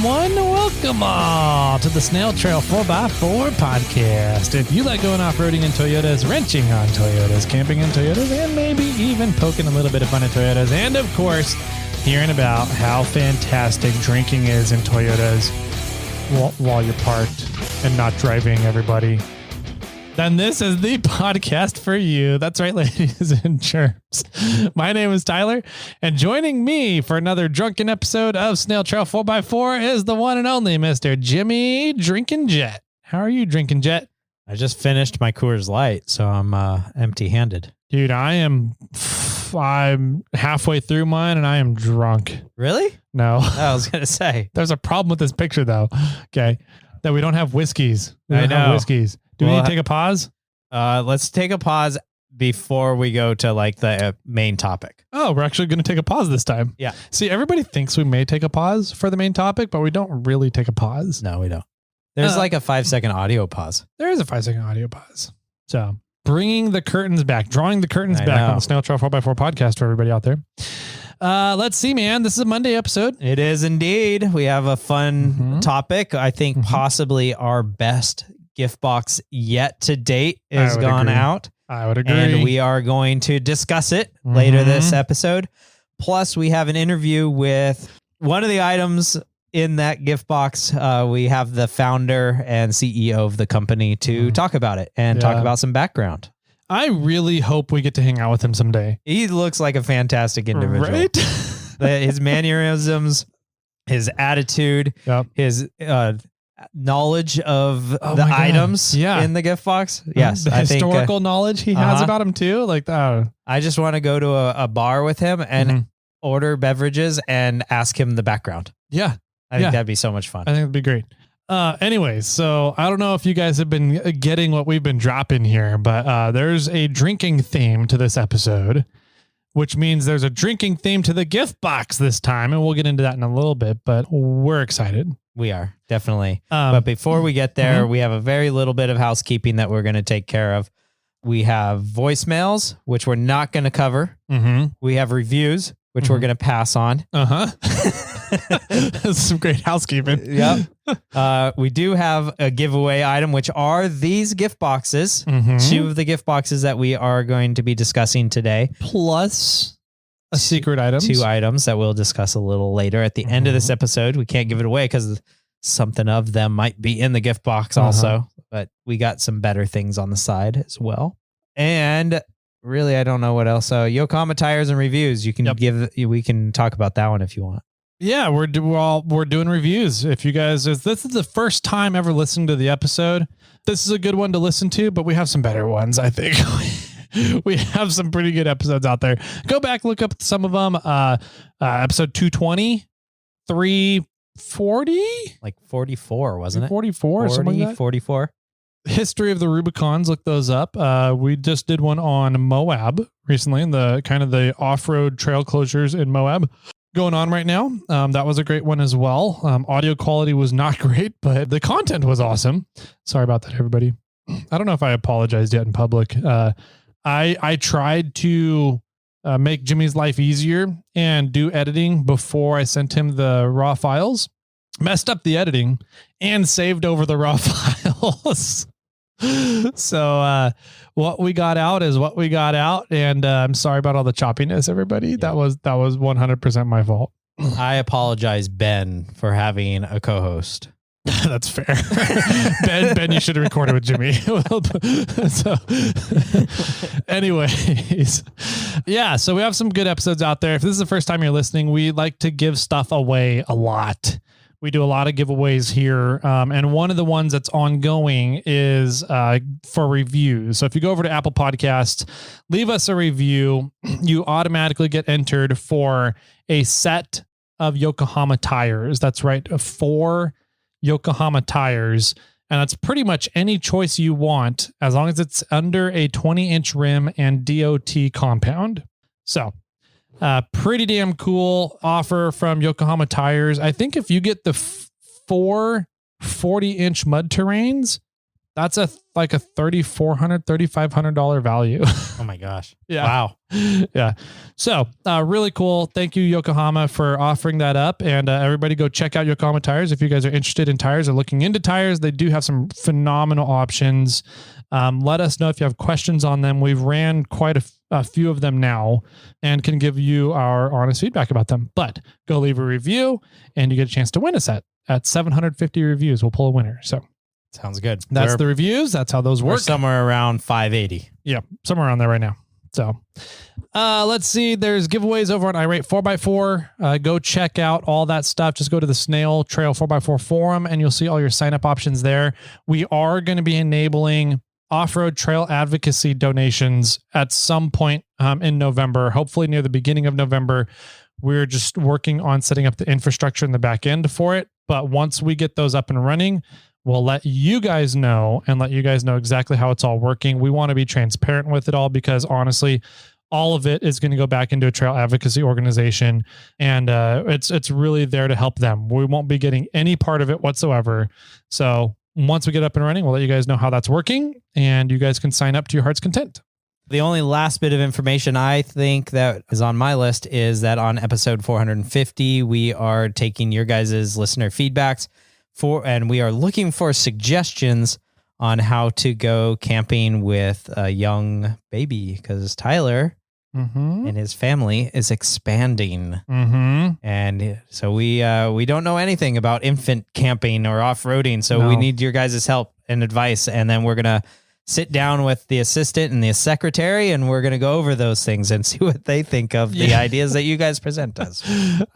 Welcome all to the Snail Trail 4x4 podcast. If you like going off-roading in Toyotas, wrenching on Toyotas, camping in Toyotas, and maybe even poking a little bit of fun in Toyotas, and of course, hearing about how fantastic drinking is in Toyotas while you're parked and not driving everybody, then this is the podcast for you. That's right, ladies and germs. My name is Tyler, and joining me for another drunken episode of Snail Trail 4x4 is the one and only Mr. Jimmy Drinking Jet. How are you, Drinking Jet? I just finished my Coors Light, so I'm empty-handed. Dude, I'm halfway through mine, and I am drunk. Really? No. I was going to say. There's a problem with this picture, though. Okay. That we don't have whiskeys. I know. Do we need to take a pause? Let's take a pause before we go to like the main topic. Oh, we're actually going to take a pause this time. Yeah. See, everybody thinks we may take a pause for the main topic, but we don't really take a pause. No, we don't. There's like a 5-second audio pause. There is a 5-second audio pause. So bringing the curtains back, drawing the curtains back on the Snail Trail 4x4 podcast for everybody out there. Let's see, man. This is a Monday episode. It is indeed. We have a fun topic. I think possibly our best gift box yet to date is gone out. I would agree. And we are going to discuss it later this episode. Plus, we have an interview with one of the items in that gift box. We have the founder and CEO of the company to talk about it and talk about some background. I really hope we get to hang out with him someday. He looks like a fantastic individual. Right? His mannerisms, his attitude, his knowledge of the items in the gift box. Yes. The historical knowledge he has about him too. Like, I just want to go to a bar with him and order beverages and ask him the background. Yeah. I think that'd be so much fun. I think it'd be great. Anyways, so I don't know if you guys have been getting what we've been dropping here, but there's a drinking theme to this episode, which means there's a drinking theme to the gift box this time. And we'll get into that in a little bit, but we're excited. We are definitely. But before we get there, we have a very little bit of housekeeping that we're going to take care of. We have voicemails, which we're not going to cover. We have reviews, which we're going to pass on. That's some great housekeeping. Yep. We do have a giveaway item, which are these gift boxes. 2 of the gift boxes that we are going to be discussing today. Plus a secret item. 2 items that we'll discuss a little later at the end of this episode. We can't give it away because something of them might be in the gift box also, but we got some better things on the side as well. And really, I don't know what else. So Yokohama tires and reviews. You can we can talk about that one if you want. Yeah, we're doing reviews. If you guys, if this is the first time ever listening to the episode, this is a good one to listen to, but we have some better ones, I think. We have some pretty good episodes out there. Go back, look up some of them. Episode 220, 340, like 44, wasn't it? 44 or something like that. 44. History of the Rubicons. Look those up. We just did one on Moab recently, in the kind of the off-road trail closures in Moab going on right now. That was a great one as well. Audio quality was not great, but the content was awesome. Sorry about that, everybody. I don't know if I apologized yet in public. I tried to make Jimmy's life easier and do editing before I sent him the raw files. Messed up the editing and saved over the raw files. So what we got out is what we got out. And I'm sorry about all the choppiness, everybody. That was 100% my fault. I apologize, Ben, for having a co-host. That's fair. Ben, you should have recorded with Jimmy. So anyways, yeah, so we have some good episodes out there. If this is the first time you're listening, we like to give stuff away a lot. We do a lot of giveaways here. And one of the ones that's ongoing is for reviews. So if you go over to Apple Podcasts, leave us a review, you automatically get entered for a set of Yokohama tires. That's right, 4 Yokohama tires. And that's pretty much any choice you want, as long as it's under a 20-inch rim and DOT compound. So pretty damn cool offer from Yokohama Tires. I think if you get the 4 40-inch mud terrains, That's like a $3,400, $3,500 value. Oh my gosh. Yeah. Wow. Yeah. So really cool. Thank you, Yokohama, for offering that up. And everybody go check out Yokohama Tires. If you guys are interested in tires or looking into tires, they do have some phenomenal options. Let us know if you have questions on them. We've ran quite a few of them now and can give you our honest feedback about them. But go leave a review and you get a chance to win a set. At 750 reviews, we'll pull a winner. So sounds good. That's the reviews. That's how those work. We're somewhere around 580. Yeah, somewhere around there right now. So let's see. There's giveaways over on iRate 4x4. Go check out all that stuff. Just go to the Snail Trail 4x4 forum and you'll see all your sign up options there. We are going to be enabling off-road trail advocacy donations at some point in November, hopefully near the beginning of November. We're just working on setting up the infrastructure in the back end for it. But once we get those up and running, we'll let you guys know and let you guys know exactly how it's all working. We want to be transparent with it all because honestly, all of it is going to go back into a trail advocacy organization. And it's really there to help them. We won't be getting any part of it whatsoever. So once we get up and running, we'll let you guys know how that's working and you guys can sign up to your heart's content. The only last bit of information I think that is on my list is that on episode 450, we are taking your guys' listener feedbacks and we are looking for suggestions on how to go camping with a young baby because Tyler and his family is expanding. And so we don't know anything about infant camping or off-roading. So we need your guys' help and advice. And then we're going to sit down with the assistant and the secretary, and we're going to go over those things and see what they think of the ideas that you guys present us.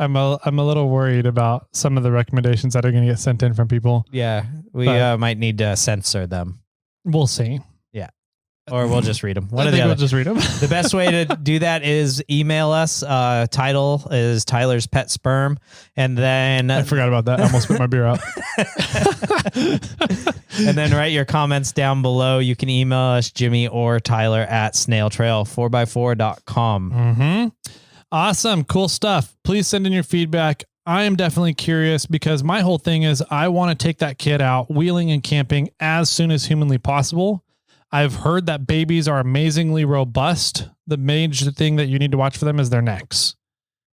I'm a little worried about some of the recommendations that are going to get sent in from people. Yeah, we might need to censor them. We'll see. Yeah. Or we'll just read them. I think we'll just read them. The best way to do that is email us. Title is Tyler's Pet Sperm. And then I forgot about that. I almost spit my beer out. And then write your comments down below. You can email us, Jimmy or Tyler, at snailtrail4x4.com. Awesome. Cool stuff. Please send in your feedback. I am definitely curious because my whole thing is I want to take that kid out wheeling and camping as soon as humanly possible. I've heard that babies are amazingly robust. The major thing that you need to watch for them is their necks.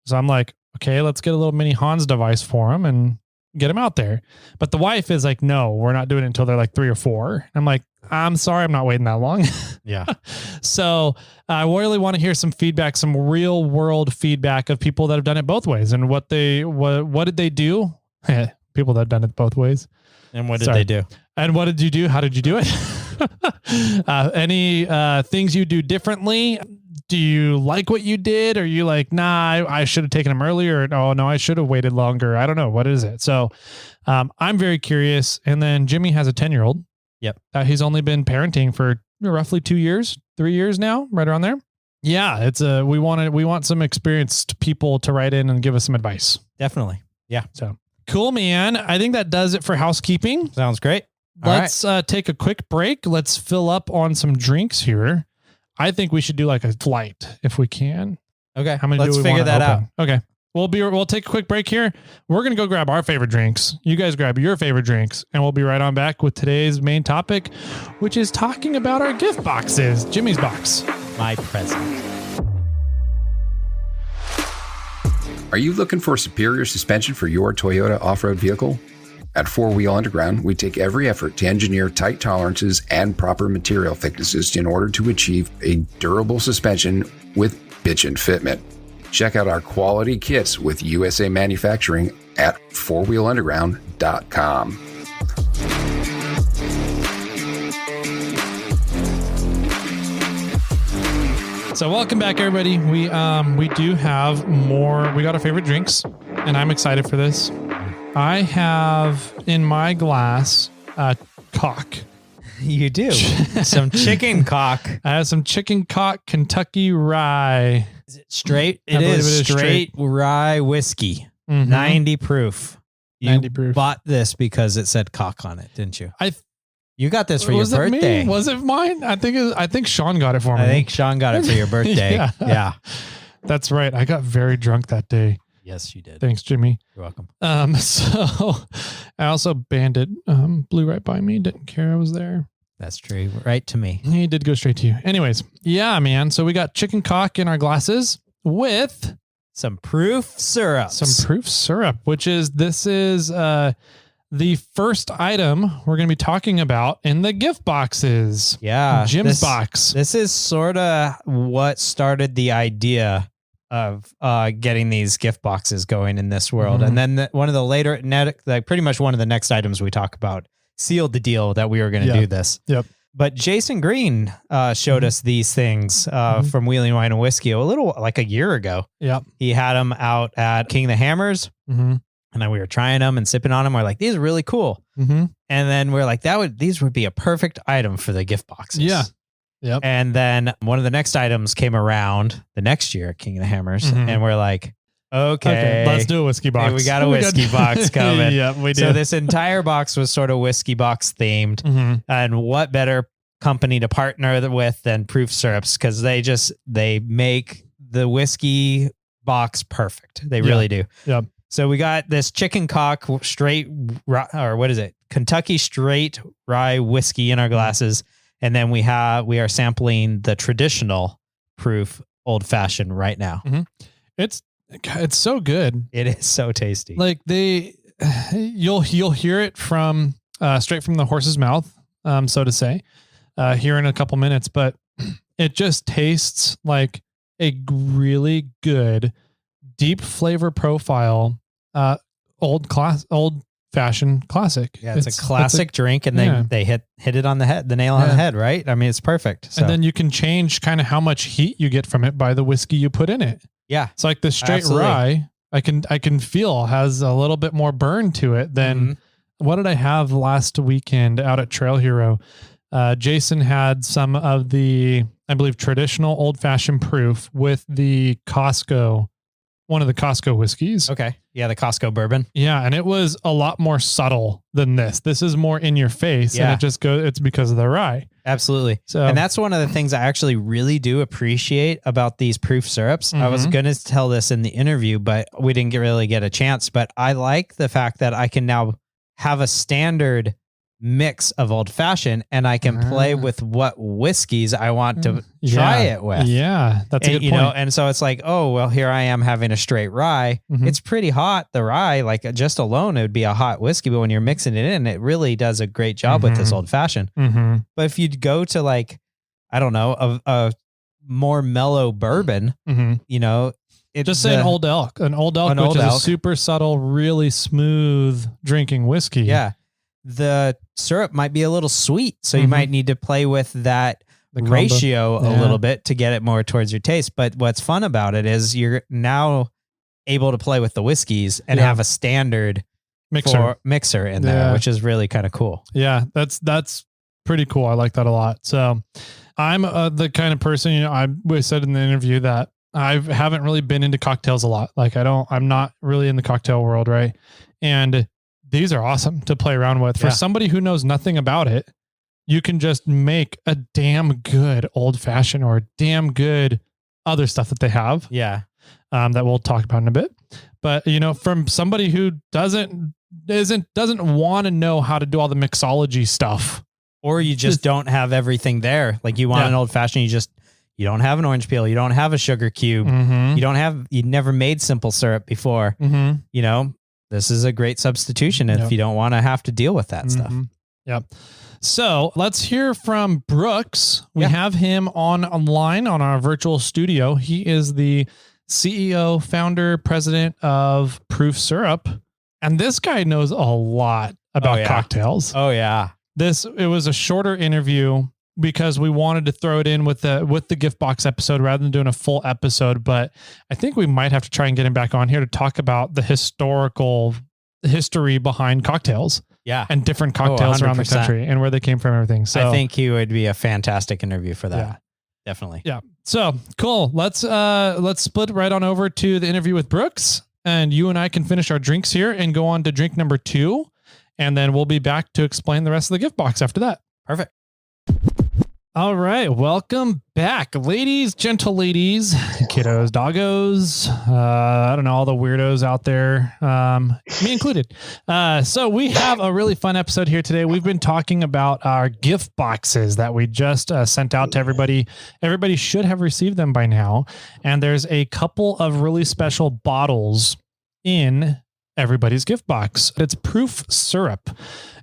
So I'm like, okay, let's get a little mini Hans device for them and get them out there. But the wife is like, no, we're not doing it until they're like 3 or 4. I'm like, I'm sorry, I'm not waiting that long. Yeah. So I really want to hear some feedback, some real world feedback of people that have done it both ways and what did they do? People that have done it both ways. And what did they do? And what did you do? How did you do it? Any things you do differently? Do you like what you did? Or are you like, nah, I should have taken them earlier? Oh no, I should have waited longer. I don't know. What is it? So I'm very curious. And then Jimmy has a 10-year-old. Yep. He's only been parenting for roughly 2 years, 3 years now, right around there. Yeah. It's we want some experienced people to write in and give us some advice. Definitely. Yeah. So cool, man. I think that does it for housekeeping. Sounds great. Let's take a quick break. Let's fill up on some drinks here. I think we should do like a flight if we can. Okay. How many? Let's do we figure that out. Okay. We'll take a quick break here. We're going to go grab our favorite drinks. You guys grab your favorite drinks and we'll be right on back with today's main topic, which is talking about our gift boxes. Jimmy's box. My present. Are you looking for superior suspension for your Toyota off-road vehicle? At 4Wheel Underground, we take every effort to engineer tight tolerances and proper material thicknesses in order to achieve a durable suspension with bitchin' fitment. Check out our quality kits with USA manufacturing at 4wheelunderground.com. So welcome back, everybody. We do have more. We got our favorite drinks, and I'm excited for this. I have in my glass cock. You do. Some chicken cock. I have some chicken cock Kentucky rye. Is it straight? It is straight rye whiskey. 90 proof. You 90 proof. Bought this because it said cock on it, didn't you? You got this for your Was it birthday. me? Was it mine? I think Sean got it for me. I think Sean got it for your birthday. Yeah. That's right. I got very drunk that day. Yes, you did. Thanks, Jimmy. You're welcome. So I also Bandit blew right by me. Didn't care I was there. That's true. Right to me. He did go straight to you. Anyways, yeah, man. So we got chicken cock in our glasses with some proof syrup. This is the first item we're going to be talking about in the gift boxes. Yeah. Jim's box. This is sort of what started the idea of getting these gift boxes going in this world. Mm-hmm. And then one of the later, pretty much one of the next items we talk about sealed the deal that we were going to do this. Yep. But Jason Green showed us these things from Wheeling Wine and Whiskey a little like a year ago. Yep. He had them out at King of the Hammers. Mm-hmm. And then we were trying them and sipping on them. We're like, these are really cool. Mm-hmm. And then we're like, these would be a perfect item for the gift boxes. Yeah. Yep. And then one of the next items came around the next year at King of the Hammers. Mm-hmm. And we're like, okay, let's do a whiskey box. Hey, we got a whiskey box coming. Yeah, we do. So this entire box was sort of whiskey box themed. Mm-hmm. And what better company to partner with than Proof Syrups? Because they make the whiskey box perfect. They really do. Yep. So we got this chicken cock straight, or what is it? Kentucky straight rye whiskey in our glasses. And then we are sampling the traditional proof old fashioned right now. Mm-hmm. It's so good. It is so tasty. Like you'll hear it from straight from the horse's mouth, so to say, here in a couple minutes, but it just tastes like a really good deep flavor profile, old fashioned classic. Yeah, it's a classic drink, and they hit it on the head, the nail on the head, right? I mean, it's perfect. So. And then you can change kind of how much heat you get from it by the whiskey you put in it. Yeah, it's like the straight rye. I can feel has a little bit more burn to it than what did I have last weekend out at Trail Hero? Jason had some of the, I believe, traditional old fashioned proof with the one of the Costco whiskeys. Okay. Yeah, the Costco bourbon. Yeah, and it was a lot more subtle than this. This is more in your face, and it's because of the rye. Absolutely. So, and that's one of the things I actually really do appreciate about these proof syrups. I was going to tell this in the interview, but we didn't really get a chance. But I like the fact that I can now have a standard mix of old fashioned, and I can play with what whiskeys I want to try it with. Yeah, that's a good point. And so it's like, oh, well, here I am having a straight rye. It's pretty hot. The rye, like just alone, it would be a hot whiskey, but when you're mixing it in, it really does a great job with this old fashioned. But if you'd go to like, I don't know, a more mellow bourbon, just say an old elk, which is a super subtle, really smooth drinking whiskey. Yeah. The syrup might be a little sweet, so you might need to play with that ratio a little bit to get it more towards your taste. But what's fun about it is you're now able to play with the whiskeys and have a standard mixer in there, which is really kind of cool. Yeah, that's pretty cool. I like that a lot. So I'm the kind of person, I said in the interview that I haven't really been into cocktails a lot. Like I'm not really in the cocktail world, right? And these are awesome to play around with. For somebody who knows nothing about it, you can just make a damn good old fashioned or damn good other stuff that they have. Yeah. That we'll talk about in a bit. But, from somebody who doesn't want to know how to do all the mixology stuff. Or you just don't have everything there. Like you want an old fashioned, you don't have an orange peel. You don't have a sugar cube. You never made simple syrup before. This is a great substitution if you don't want to have to deal with that stuff. Yep. So let's hear from Brooks. We have him online on our virtual studio. He is the CEO, founder, president of Proof Syrup. And this guy knows a lot about cocktails. Oh, yeah. It was a shorter interview because we wanted to throw it in with the gift box episode rather than doing a full episode. But I think we might have to try and get him back on here to talk about the history behind cocktails. Yeah. And different cocktails around the country and where they came from and everything. So I think he would be a fantastic interview for that. Yeah. Definitely. Yeah. So cool. Let's split right on over to the interview with Brooks, and you and I can finish our drinks here and go on to drink number 2. And then we'll be back to explain the rest of the gift box after that. Perfect. All right. Welcome back, ladies, gentle ladies, kiddos, doggos. I don't know, all the weirdos out there, me included. So we have a really fun episode here today. We've been talking about our gift boxes that we just sent out to everybody. Everybody should have received them by now. And there's a couple of really special bottles in everybody's gift box. It's proof syrup.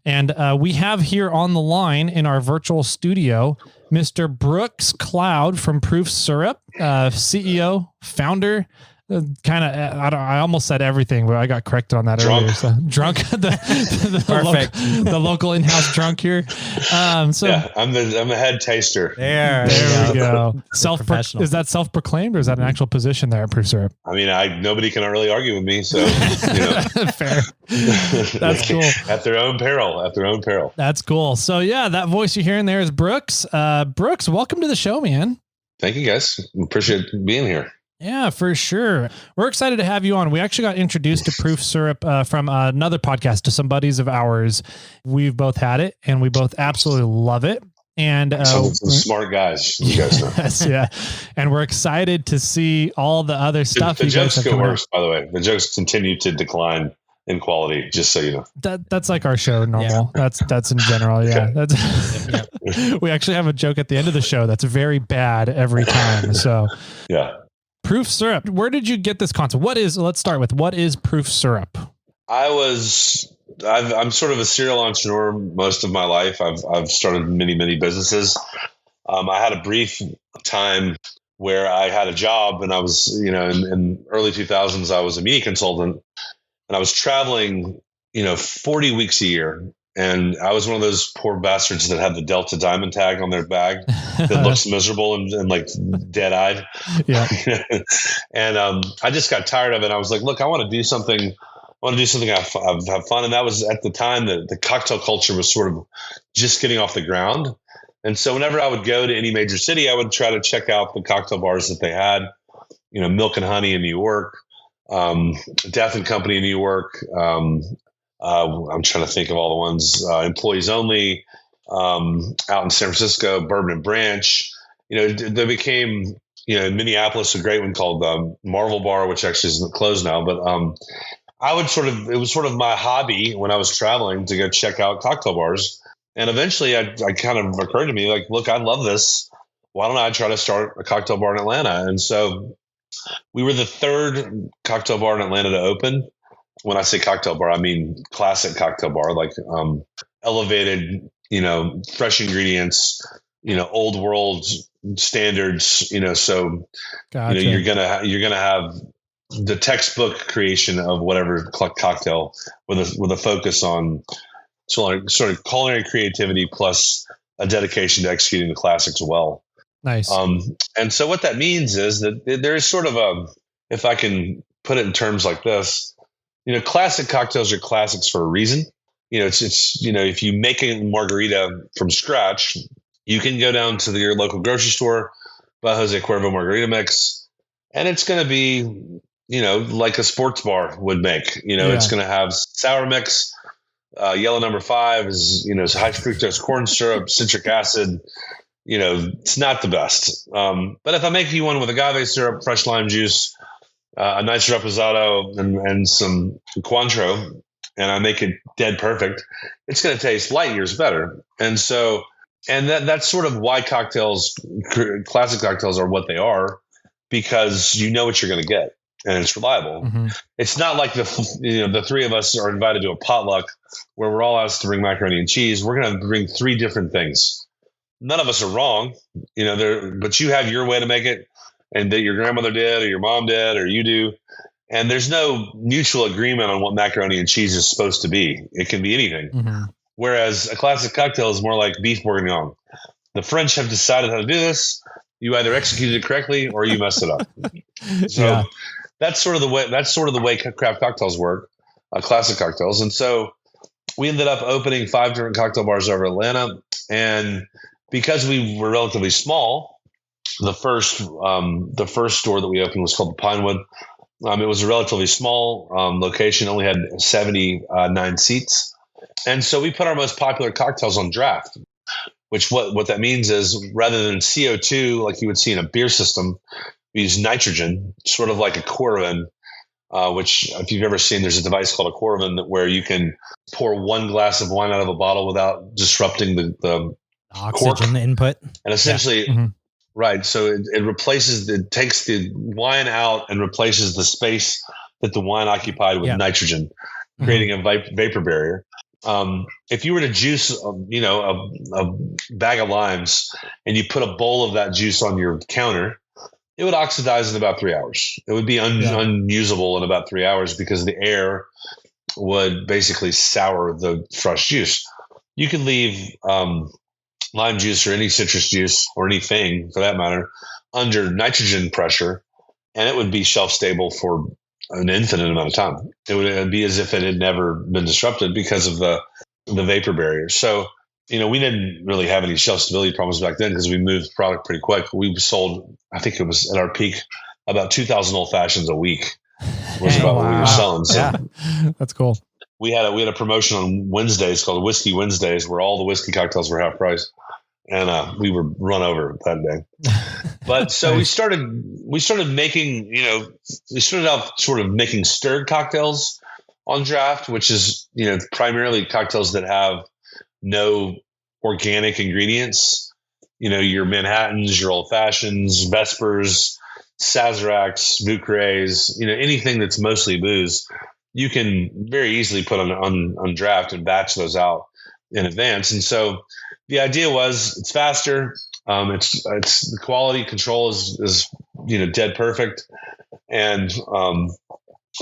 And we have here on the line in our virtual studio, Mr. Brooks Cloud from Proof Syrup, CEO, founder, I almost said everything, but I got corrected on that earlier. So drunk, the local in-house drunk here. Yeah, I'm a head taster. There we go. Is that self-proclaimed or is that an actual position there at Proof Syrup? I mean, nobody can really argue with me. So, fair. That's cool. At their own peril. That's cool. So yeah, that voice you're hearing there is Brooks. Brooks, welcome to the show, man. Thank you, guys. Appreciate being here. Yeah, for sure. We're excited to have you on. We actually got introduced to Proof Syrup from another podcast to some buddies of ours. We've both had it and we both absolutely love it. And some smart guys, you guys know. Yes, yeah. And we're excited to see all the other stuff. The jokes get worse, by the way. The jokes continue to decline in quality, just so you know. That's like our show normal. Yeah. That's in general. Yeah. That's we actually have a joke at the end of the show that's very bad every time. So yeah. Proof Syrup. Where did you get this concept? Let's start with what is Proof Syrup? I'm sort of a serial entrepreneur most of my life. I've started many businesses. I had a brief time where I had a job and I was, in early 2000s, I was a media consultant and I was traveling, 40 weeks a year. And I was one of those poor bastards that had the Delta Diamond tag on their bag that looks miserable and like dead eyed. Yeah. And I just got tired of it. I was like, look, I want to do something. Have fun. And that was at the time that the cocktail culture was sort of just getting off the ground. And so whenever I would go to any major city, I would try to check out the cocktail bars that they had, Milk and Honey in New York, Death and Company in New York, I'm trying to think of all the ones, Employees Only, out in San Francisco, Bourbon and Branch. They became, in Minneapolis, a great one called Marvel Bar, which actually is closed now. But it was sort of my hobby when I was traveling to go check out cocktail bars. And eventually I kind of occurred to me like, look, I love this. Why don't I try to start a cocktail bar in Atlanta? And so we were the third cocktail bar in Atlanta to open. When I say cocktail bar, I mean classic cocktail bar, like elevated, fresh ingredients, old world standards, so gotcha. You're gonna have the textbook creation of whatever cocktail with a focus on sort of culinary creativity plus a dedication to executing the classics well. Nice. And so what that means is that there is sort of if I can put it in terms like this. Classic cocktails are classics for a reason. It's if you make a margarita from scratch, you can go down to your local grocery store, buy Jose Cuervo margarita mix, and it's going to be, like a sports bar would make. It's going to have sour mix, yellow number 5 is, high fructose corn syrup, citric acid. It's not the best. But if I make you one with agave syrup, fresh lime juice, a nice reposado and some Cointreau, and I make it dead perfect, it's going to taste light years better. And so, that's sort of why classic cocktails are what they are, because you know what you're going to get and it's reliable. Mm-hmm. It's not like the three of us are invited to a potluck where we're all asked to bring macaroni and cheese. We're going to bring 3 different things. None of us are wrong, but you have your way to make it. And that your grandmother did, or your mom did, or you do. And there's no mutual agreement on what macaroni and cheese is supposed to be. It can be anything. Mm-hmm. Whereas a classic cocktail is more like beef bourguignon. The French have decided how to do this. You either executed it correctly or you messed it up. So that's sort of the way craft cocktails work, classic cocktails. And so we ended up opening 5 different cocktail bars over Atlanta. And because we were relatively small, the first store that we opened was called the Pinewood. It was a relatively small location, only had 79 seats. And so we put our most popular cocktails on draft. which what that means is rather than CO2, like you would see in a beer system, we use nitrogen, sort of like a Corvin, which if you've ever seen, there's a device called a Corvin where you can pour one glass of wine out of a bottle without disrupting the oxygen cork. Input. And essentially, right. So it takes the wine out and replaces the space that the wine occupied with nitrogen, creating a vapor barrier. If you were to juice, a bag of limes and you put a bowl of that juice on your counter, it would oxidize in about 3 hours. It would be unusable in about 3 hours because the air would basically sour the fresh juice. You can leave lime juice or any citrus juice or anything for that matter under nitrogen pressure, and it would be shelf stable for an infinite amount of time. It would be as if it had never been disrupted because of the vapor barrier. So, we didn't really have any shelf stability problems back then because we moved product pretty quick. We sold, I think it was at our peak, about 2,000 old fashions a week was about what we were selling. So that's cool. We had a promotion on Wednesdays called Whiskey Wednesdays, where all the whiskey cocktails were half price, and we were run over that day. But so we started making, we started out sort of making stirred cocktails on draft, which is primarily cocktails that have no organic ingredients. Your Manhattans, your old fashions, Vespers, Sazeracs, Vucres, anything that's mostly booze, you can very easily put on draft and batch those out in advance. And so the idea was it's faster. It's the quality control is dead perfect. And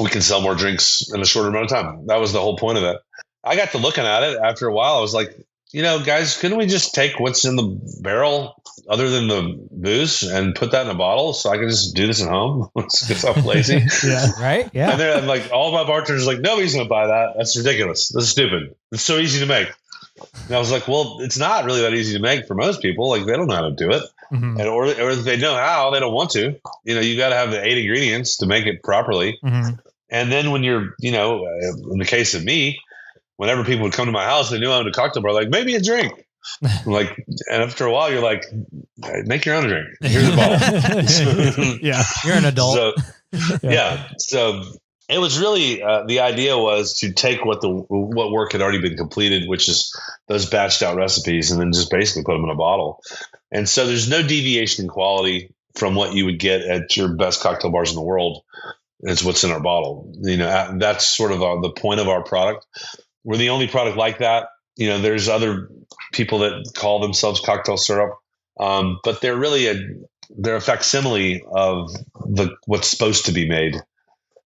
we can sell more drinks in a shorter amount of time. That was the whole point of it. I got to looking at it after a while. I was like, guys, couldn't we just take what's in the barrel other than the booze and put that in a bottle so I can just do this at home? Because I'm lazy. Yeah, right? Yeah. And then I'm like, all my bartenders are like, nobody's going to buy that. That's ridiculous. That's stupid. It's so easy to make. And I was like, well, it's not really that easy to make for most people. Like, they don't know how to do it. And or if they know how, they don't want to. You got to have the 8 ingredients to make it properly. And then when you're, in the case of me, whenever people would come to my house, they knew I owned a cocktail bar, like, maybe a drink. And after a while, you're like, make your own drink. Here's a bottle. Yeah, you're an adult. So, so it was really the idea was to take what work had already been completed, which is those batched out recipes, and then just basically put them in a bottle. And so there's no deviation in quality from what you would get at your best cocktail bars in the world. It's what's in our bottle. That's sort of the point of our product. We're the only product like that. There's other people that call themselves cocktail syrup, but they're really they're a facsimile of what's supposed to be made.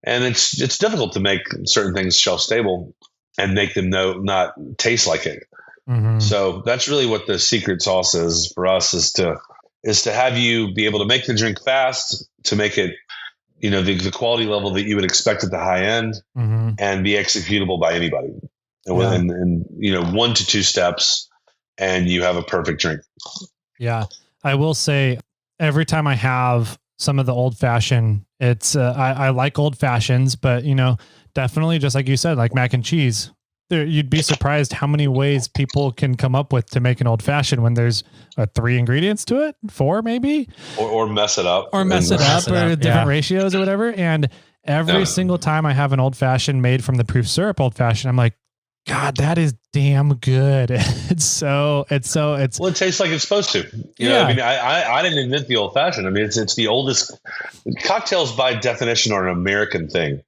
And it's difficult to make certain things shelf stable and make them not taste like it. So that's really what the secret sauce is for us, is to have you be able to make the drink fast, to make it, the quality level that you would expect at the high end, and be executable by anybody. And 1 to 2 steps, and you have a perfect drink. Yeah. I will say every time I have some of the old fashioned, it's, I like old fashions, but definitely just like you said, like mac and cheese, you'd be surprised how many ways people can come up with to make an old fashioned when there's 3 ingredients to it, 4 maybe, or mess it up, or different ratios or whatever. And every single time I have an old fashioned made from the proof syrup old fashioned, I'm like, God, that is damn good. Well, it tastes like it's supposed to. I didn't invent the old fashioned. I mean, it's the oldest. Cocktails by definition are an American thing.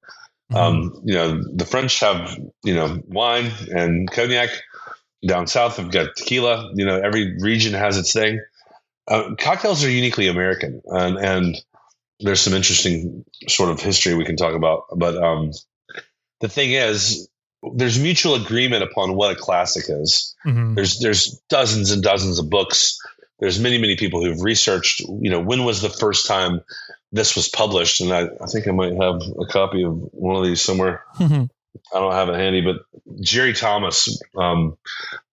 The French have, wine and cognac. Down south, they've got tequila. Every region has its thing. Cocktails are uniquely American, and there's some interesting sort of history we can talk about. But the thing is, there's mutual agreement upon what a classic is. There's dozens and dozens of books. There's many people who've researched, when was the first time this was published. And I think I might have a copy of one of these somewhere. I don't have it handy, but Jerry Thomas,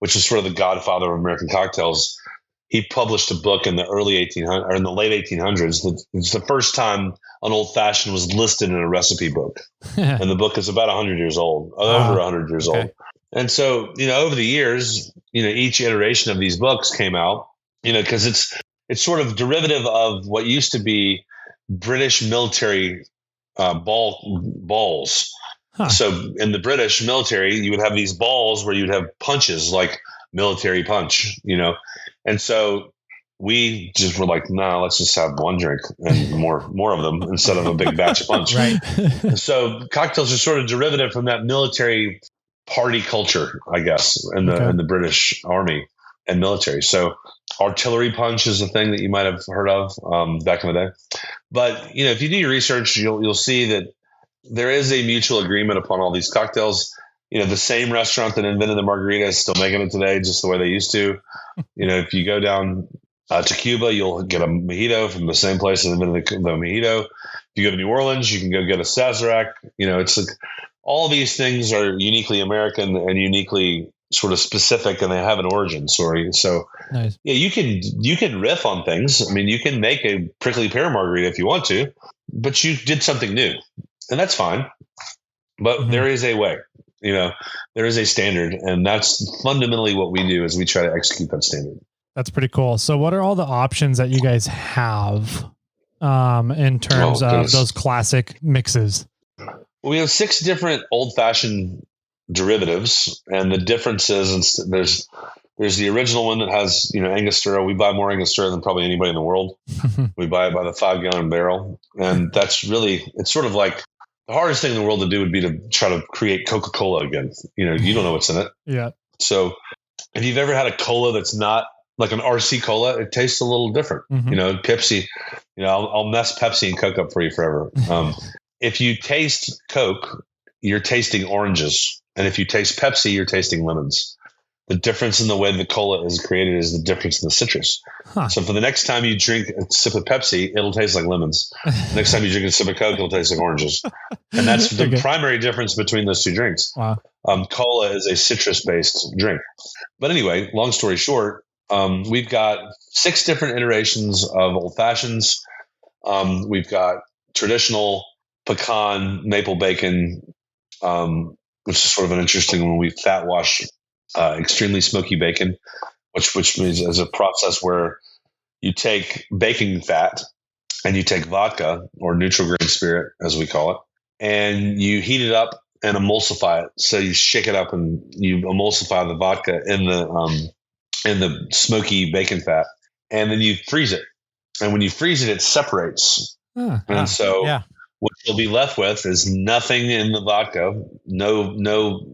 which is sort of the godfather of American cocktails, he published a book in the early 1800s or in the late 1800s. It's the first time an old fashioned was listed in a recipe book. And the book is about 100 years old, over 100 years old. And so, over the years, each iteration of these books came out, because it's sort of derivative of what used to be British military balls. Huh. So in the British military, you would have these balls where you'd have punches like military punch, and so we just were like, no, let's just have one drink and more of them instead of a big batch of punch. Right. So cocktails are sort of derivative from that military party culture, I guess, in the British Army and military. So artillery punch is a thing that you might have heard of back in the day. But if you do your research, you'll see that there is a mutual agreement upon all these cocktails. The same restaurant that invented the margarita is still making it today, just the way they used to. If you go down to Cuba, you'll get a mojito from the same place that invented the mojito. If you go to New Orleans, you can go get a Sazerac. It's like all these things are uniquely American and uniquely sort of specific, and they have an origin story. So, nice. Yeah, you can riff on things. I mean, you can make a prickly pear margarita if you want to, but you did something new, and that's fine. But there is a way. There is a standard, and that's fundamentally what we do is we try to execute that standard. That's pretty cool. So what are all the options that you guys have in terms of those classic mixes? Well, we have 6 different old-fashioned derivatives, and the difference is there's the original one that has, Angostura. We buy more Angostura than probably anybody in the world. We buy it by the 5-gallon barrel, and that's really, it's sort of like, the hardest thing in the world to do would be to try to create Coca-Cola again. You don't know what's in it. Yeah. So if you've ever had a cola that's not like an RC cola, it tastes a little different. Pepsi, I'll mess Pepsi and Coke up for you forever. If you taste Coke, you're tasting oranges. And if you taste Pepsi, you're tasting lemons. The difference in the way the cola is created is the difference in the citrus. Huh. So for the next time you drink a sip of Pepsi, it'll taste like lemons. Next time you drink a sip of Coke, it'll taste like oranges. And that's the primary difference between those two drinks. Wow. Cola is a citrus-based drink. But anyway, long story short, we've got 6 different iterations of old fashions. We've got traditional pecan maple bacon, which is sort of an interesting one. We fat wash extremely smoky bacon, which means as a process where you take baking fat and you take vodka, or neutral grain spirit as we call it, and you heat it up and emulsify it. So you shake it up and you emulsify the vodka in the smoky bacon fat, and then you freeze it. And when you freeze it, it separates. So what you'll be left with is nothing in the vodka, no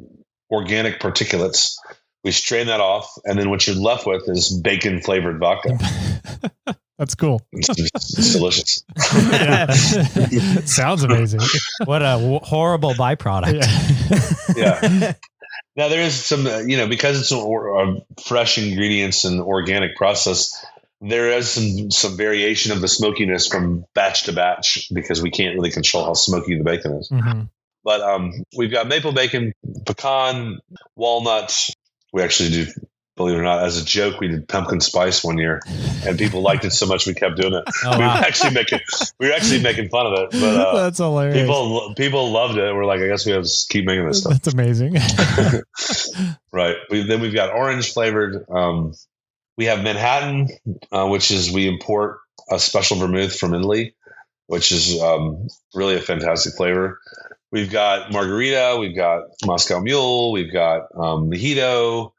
organic particulates. We strain that off, and then what you're left with is bacon flavored vodka. That's cool. It's delicious. It sounds amazing. What a horrible byproduct. Yeah. Now there is some, because it's a fresh ingredients and organic process, there is some variation of the smokiness from batch to batch because we can't really control how smoky the bacon is. But we've got maple bacon, pecan, walnut. We actually do, believe it or not, as a joke, we did pumpkin spice one year, and people liked it so much we kept doing it. Oh, we were actually making fun of it, but that's hilarious. People loved it. We're like, I guess we have to keep making this stuff. That's amazing. Right. Then we've got orange flavored. We have Manhattan, which is we import a special vermouth from Italy, which is really a fantastic flavor. We've got margarita, we've got Moscow Mule, we've got mojito.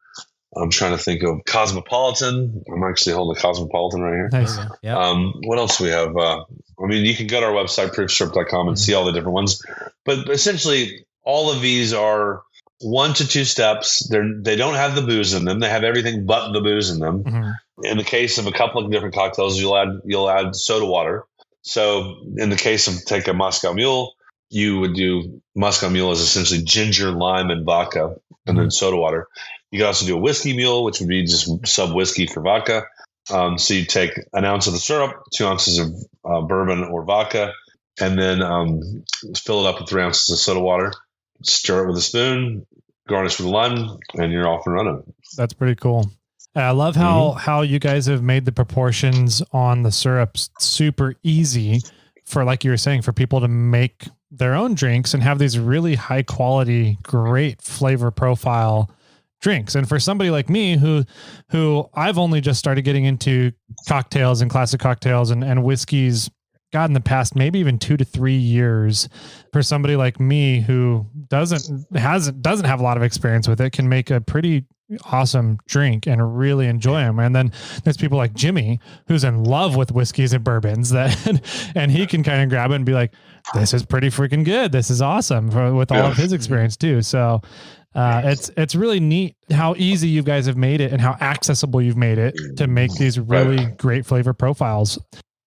I'm trying to think of Cosmopolitan. I'm actually holding a Cosmopolitan right here. Nice. What else do we have? You can go to our website, proofstrip.com, and see all the different ones. But essentially, all of these are 1 to 2 steps. They don't have the booze in them. They have everything but the booze in them. In the case of a couple of different cocktails, you'll add soda water. So in the case of take a Moscow Mule, you would do Moscow Mule as essentially ginger, lime, and vodka, and then soda water. You could also do a whiskey mule, which would be just sub whiskey for vodka. So you take an ounce of the syrup, 2 ounces of bourbon or vodka, and then fill it up with 3 ounces of soda water. Stir it with a spoon, garnish with a lime, and you're off and running. That's pretty cool. I love how you guys have made the proportions on the syrups super easy. for, like you were saying, for people to make their own drinks and have these really high quality, great flavor profile drinks. And for somebody like me who I've only just started getting into cocktails and classic cocktails and whiskeys, God, in the past, maybe even 2 to 3 years, for somebody like me who doesn't have a lot of experience with it, can make a pretty awesome drink and really enjoy them. And then there's people like Jimmy, who's in love with whiskeys and bourbons, and he can kind of grab it and be like, this is pretty freaking good. This is awesome, with all of his experience too. So it's really neat how easy you guys have made it and how accessible you've made it to make these really great flavor profiles.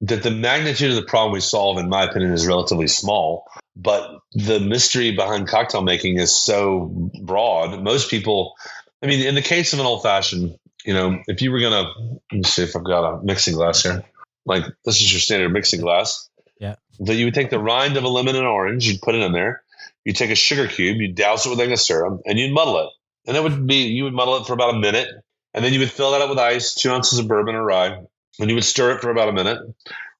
That the magnitude of the problem we solve, in my opinion, is relatively small, but the mystery behind cocktail making is so broad. Most people, I mean, in the case of an old fashioned, if you were going to, let me see if I've got a mixing glass here. Like, this is your standard mixing glass. Yeah. That you would take the rind of a lemon and orange, you'd put it in there. You take a sugar cube, you douse it with a syrup, and you'd muddle it. And you would muddle it for about a minute, and then you would fill that up with ice, 2 ounces of bourbon or rye, and you would stir it for about a minute.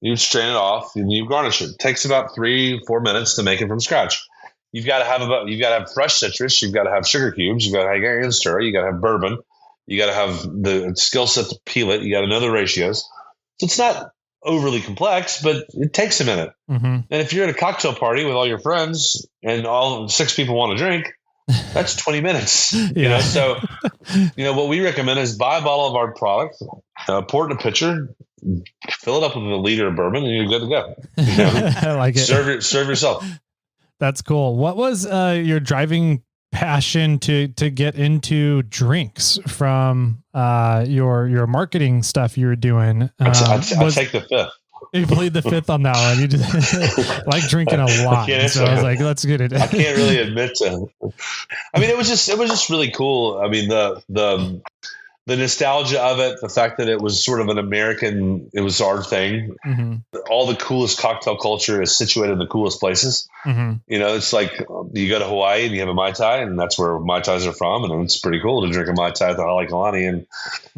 You would strain it off, and you garnish it. It takes about 3-4 minutes to make it from scratch. You've got to have fresh citrus. You've got to have sugar cubes. You've got to have stir. You got to have bourbon. You got to have the skill set to peel it. You got to know the ratios. So it's not overly complex, but it takes a minute. Mm-hmm. And if you're at a cocktail party with all your friends and all 6 people want to drink, that's 20 minutes. Yeah. So what we recommend is buy a bottle of our product, pour it in a pitcher, fill it up with a liter of bourbon, and you're good to go. I like it. Serve yourself. That's cool. What was your driving passion to get into drinks from your marketing stuff you were doing? I take the fifth. You played the fifth on that one. You just like drinking a lot. So I was like, let's get it. I can't really admit to. I mean, it was just really cool. I mean, the nostalgia of it, the fact that it was sort of an American, it was our thing. Mm-hmm. All the coolest cocktail culture is situated in the coolest places. Mm-hmm. It's like you go to Hawaii and you have a Mai Tai, and that's where Mai Tais are from. And it's pretty cool to drink a Mai Tai at the Halekulani.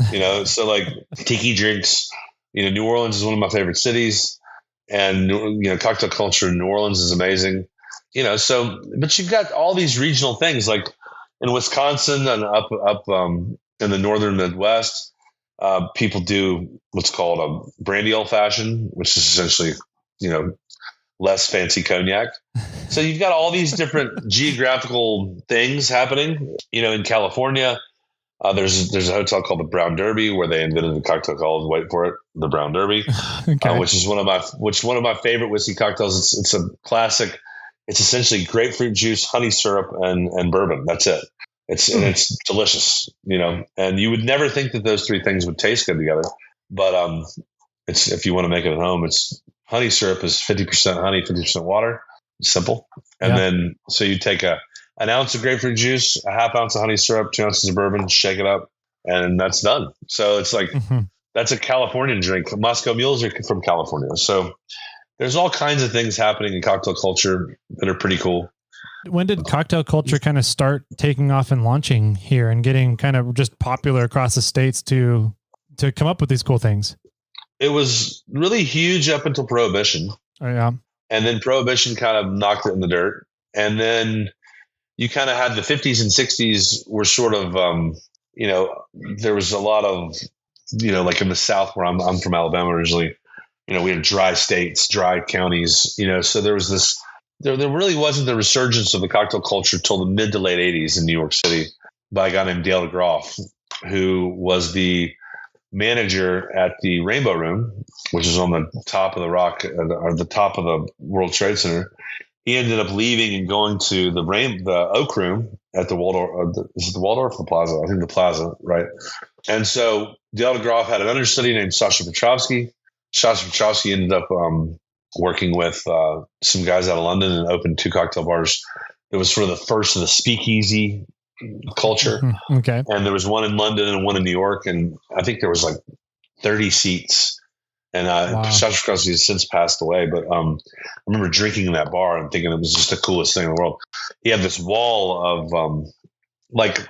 And, so like tiki drinks, New Orleans is one of my favorite cities, and, cocktail culture in New Orleans is amazing, but you've got all these regional things like in Wisconsin and up in the northern Midwest, people do what's called a brandy old fashioned, which is essentially, less fancy cognac. So you've got all these different geographical things happening. In California, there's a hotel called the Brown Derby where they invented a cocktail called, wait for it, the Brown Derby, Okay. Which is one of my favorite whiskey cocktails. It's a classic. It's essentially grapefruit juice, honey syrup, and bourbon. That's it. And it's delicious, and you would never think that those 3 things would taste good together. But it's, if you want to make it at home, it's honey syrup is 50% honey, 50% water. It's simple. And then, so you take an ounce of grapefruit juice, a half ounce of honey syrup, 2 ounces of bourbon, shake it up, and that's done. So it's like, that's a Californian drink. Moscow mules are from California. So there's all kinds of things happening in cocktail culture that are pretty cool. When did cocktail culture kind of start taking off and launching here and getting kind of just popular across the states to come up with these cool things? It was really huge up until Prohibition. Oh, yeah. And then Prohibition kind of knocked it in the dirt. And then you kind of had the 50s and 60s were sort of, there was a lot of, like in the South where I'm from Alabama originally, we had dry states, dry counties, so there was this, there really wasn't the resurgence of the cocktail culture till the mid to late 80s in New York City by a guy named Dale DeGroff, who was the manager at the Rainbow Room, which is on the top of the rock, or the top of the World Trade Center. He ended up leaving and going to the Oak Room at the Waldorf. Is it the Waldorf or the Plaza? I think the Plaza, right? And so Dale DeGroff had an understudy named Sasha Petrovsky. Sasha Petrovsky ended up working with some guys out of London and opened 2 cocktail bars. It was sort of the first of the speakeasy culture. Okay. And there was one in London and one in New York. And I think there was like 30 seats. And Sasha Petrovsky has since passed away. But I remember drinking in that bar and thinking it was just the coolest thing in the world. He had this wall of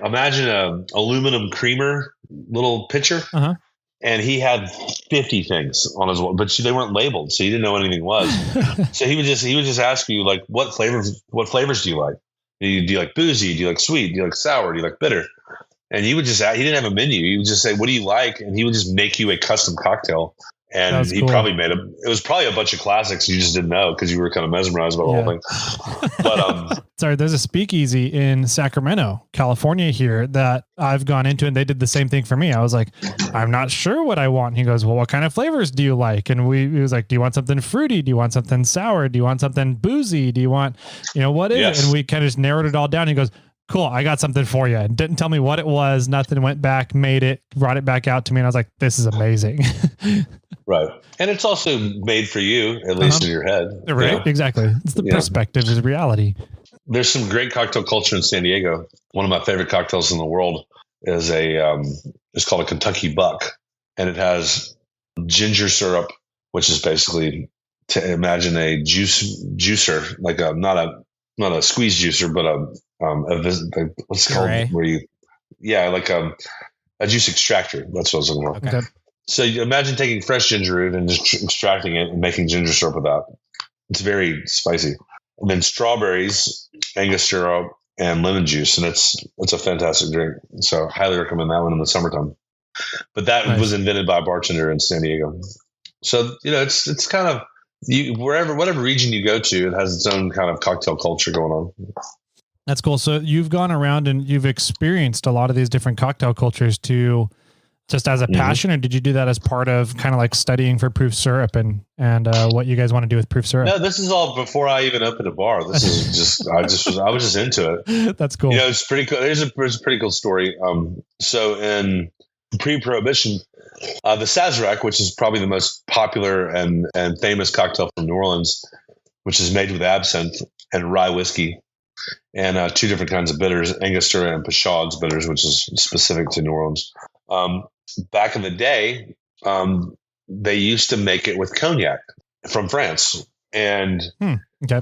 imagine a aluminum creamer little pitcher. Uh-huh. and he had 50 things on his, but they weren't labeled, so he didn't know what anything was. So he would just ask you, like, what flavors do you like? Do you like boozy? Do you like sweet? Do you like sour? Do you like bitter? And he didn't have a menu. He would just say, what do you like? And he would just make you a custom cocktail. And he probably it was probably a bunch of classics you just didn't know because you were kind of mesmerized by the whole thing. But sorry, there's a speakeasy in Sacramento, California here that I've gone into, and they did the same thing for me. I was like, I'm not sure what I want. And he goes, well, what kind of flavors do you like? And he was like, do you want something fruity? Do you want something sour? Do you want something boozy? Do you want, what is it? And we kind of just narrowed it all down. He goes, cool, I got something for you. Didn't tell me what it was. Nothing. Went back, made it, brought it back out to me. And I was like, this is amazing. Right. And it's also made for you, at least in your head. Right. Exactly. It's the perspective is reality. There's some great cocktail culture in San Diego. One of my favorite cocktails in the world is it's called a Kentucky Buck. And it has ginger syrup, which is basically, to imagine a juicer, like not a squeeze juicer, but what's it called? Where you, like a juice extractor. That's what I was looking for. Okay. So you imagine taking fresh ginger root and just extracting it and making ginger syrup with that. It's very spicy. And then strawberries, Angostura, and lemon juice, and it's a fantastic drink. So highly recommend that one in the summertime. But that was invented by a bartender in San Diego. So it's kind of whatever region you go to, it has its own kind of cocktail culture going on. That's cool. So you've gone around and you've experienced a lot of these different cocktail cultures just as a passion, or did you do that as part of kind of like studying for proof syrup and what you guys want to do with proof syrup? No, this is all before I even opened a bar. This is just I was just into it. That's cool. It's pretty cool. There's a pretty cool story. So in pre-prohibition, the Sazerac, which is probably the most popular and famous cocktail from New Orleans, which is made with absinthe and rye whiskey and two different kinds of bitters, Angostura and Peychaud's bitters, which is specific to New Orleans. Back in the day, they used to make it with cognac from France. And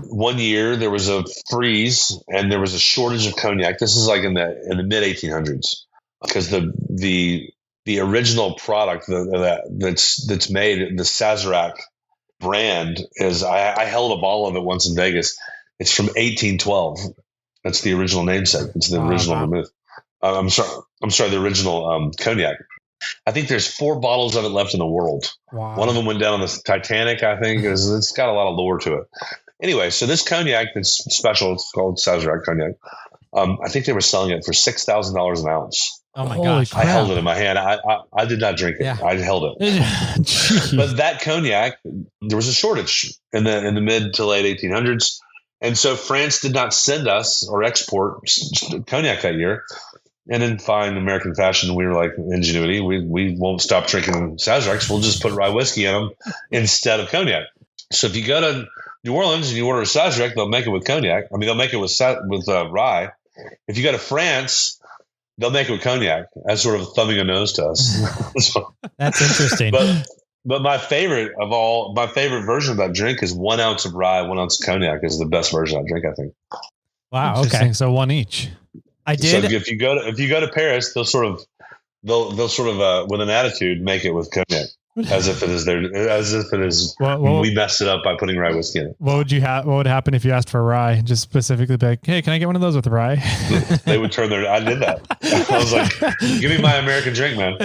one year there was a freeze and there was a shortage of cognac. This is like in the mid 1800s, because the original product that's made, the Sazerac brand, is I held a bottle of it once in Vegas. It's from 1812. That's the original namesake. It's the original vermouth. I'm sorry, the original cognac. I think there's 4 bottles of it left in the world. Wow. One of them went down on the Titanic, I think. It's got a lot of lore to it. Anyway, so this cognac that's special, it's called Sazerac cognac. I think they were selling it for $6,000 an ounce. Oh my gosh! I held it in my hand. I did not drink it. Yeah. I held it. But that cognac, there was a shortage in the mid to late 1800s, and so France did not send us or export cognac that year. And in fine American fashion, we were like, ingenuity, we won't stop drinking Sazeracs. We'll just put rye whiskey in them instead of cognac. So if you go to New Orleans and you order a Sazerac, they'll make it with cognac. I mean, they'll make it with rye. If you go to France, they'll make it with cognac, as sort of thumbing a nose to us. That's interesting. But my favorite version of that drink is 1 ounce of rye, 1 ounce of cognac is the best version of that drink, I think. Wow. Okay. So one each. I did. So if you go to Paris, they'll sort of with an attitude make it with cognac, as if it is we messed it up by putting rye whiskey in it. What would happen if you asked for rye? Just specifically be like, hey, can I get one of those with rye? They would turn I did that. I was like, give me my American drink, man.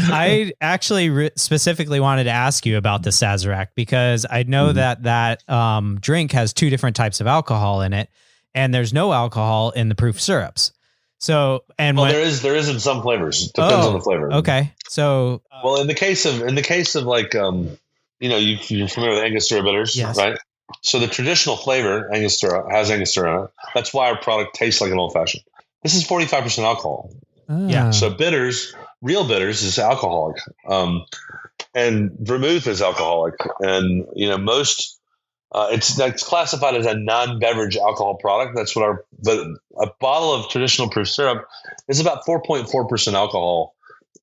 I actually specifically wanted to ask you about the Sazerac, because I know that drink has 2 different types of alcohol in it. And there's no alcohol in the proof syrups. So, there is in some flavors. Depends on the flavor. Okay. So, in the case of like, you're familiar with Angostura bitters, yes. Right? So the traditional flavor Angostura has Angostura in it. That's why our product tastes like an old fashioned. This is 45% alcohol. Yeah. So real bitters is alcoholic. And vermouth is alcoholic. And, most, it's classified as a non-beverage alcohol product. That's what a bottle of traditional proof syrup is about 4.4% alcohol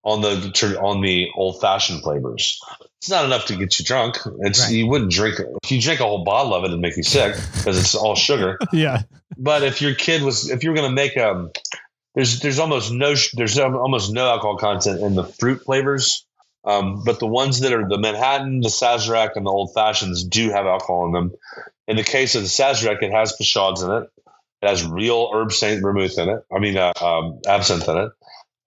on the old-fashioned flavors. It's not enough to get you drunk. You wouldn't drink it. If you drink a whole bottle of it, it'd make you sick because it's all sugar. Yeah. But if you were going to make there's almost no alcohol content in the fruit flavors. But the ones that are the Manhattan, the Sazerac, and the Old Fashions do have alcohol in them. In the case of the Sazerac, it has Peychaud's in it. It has real herb Saint vermouth in it. I mean, absinthe in it.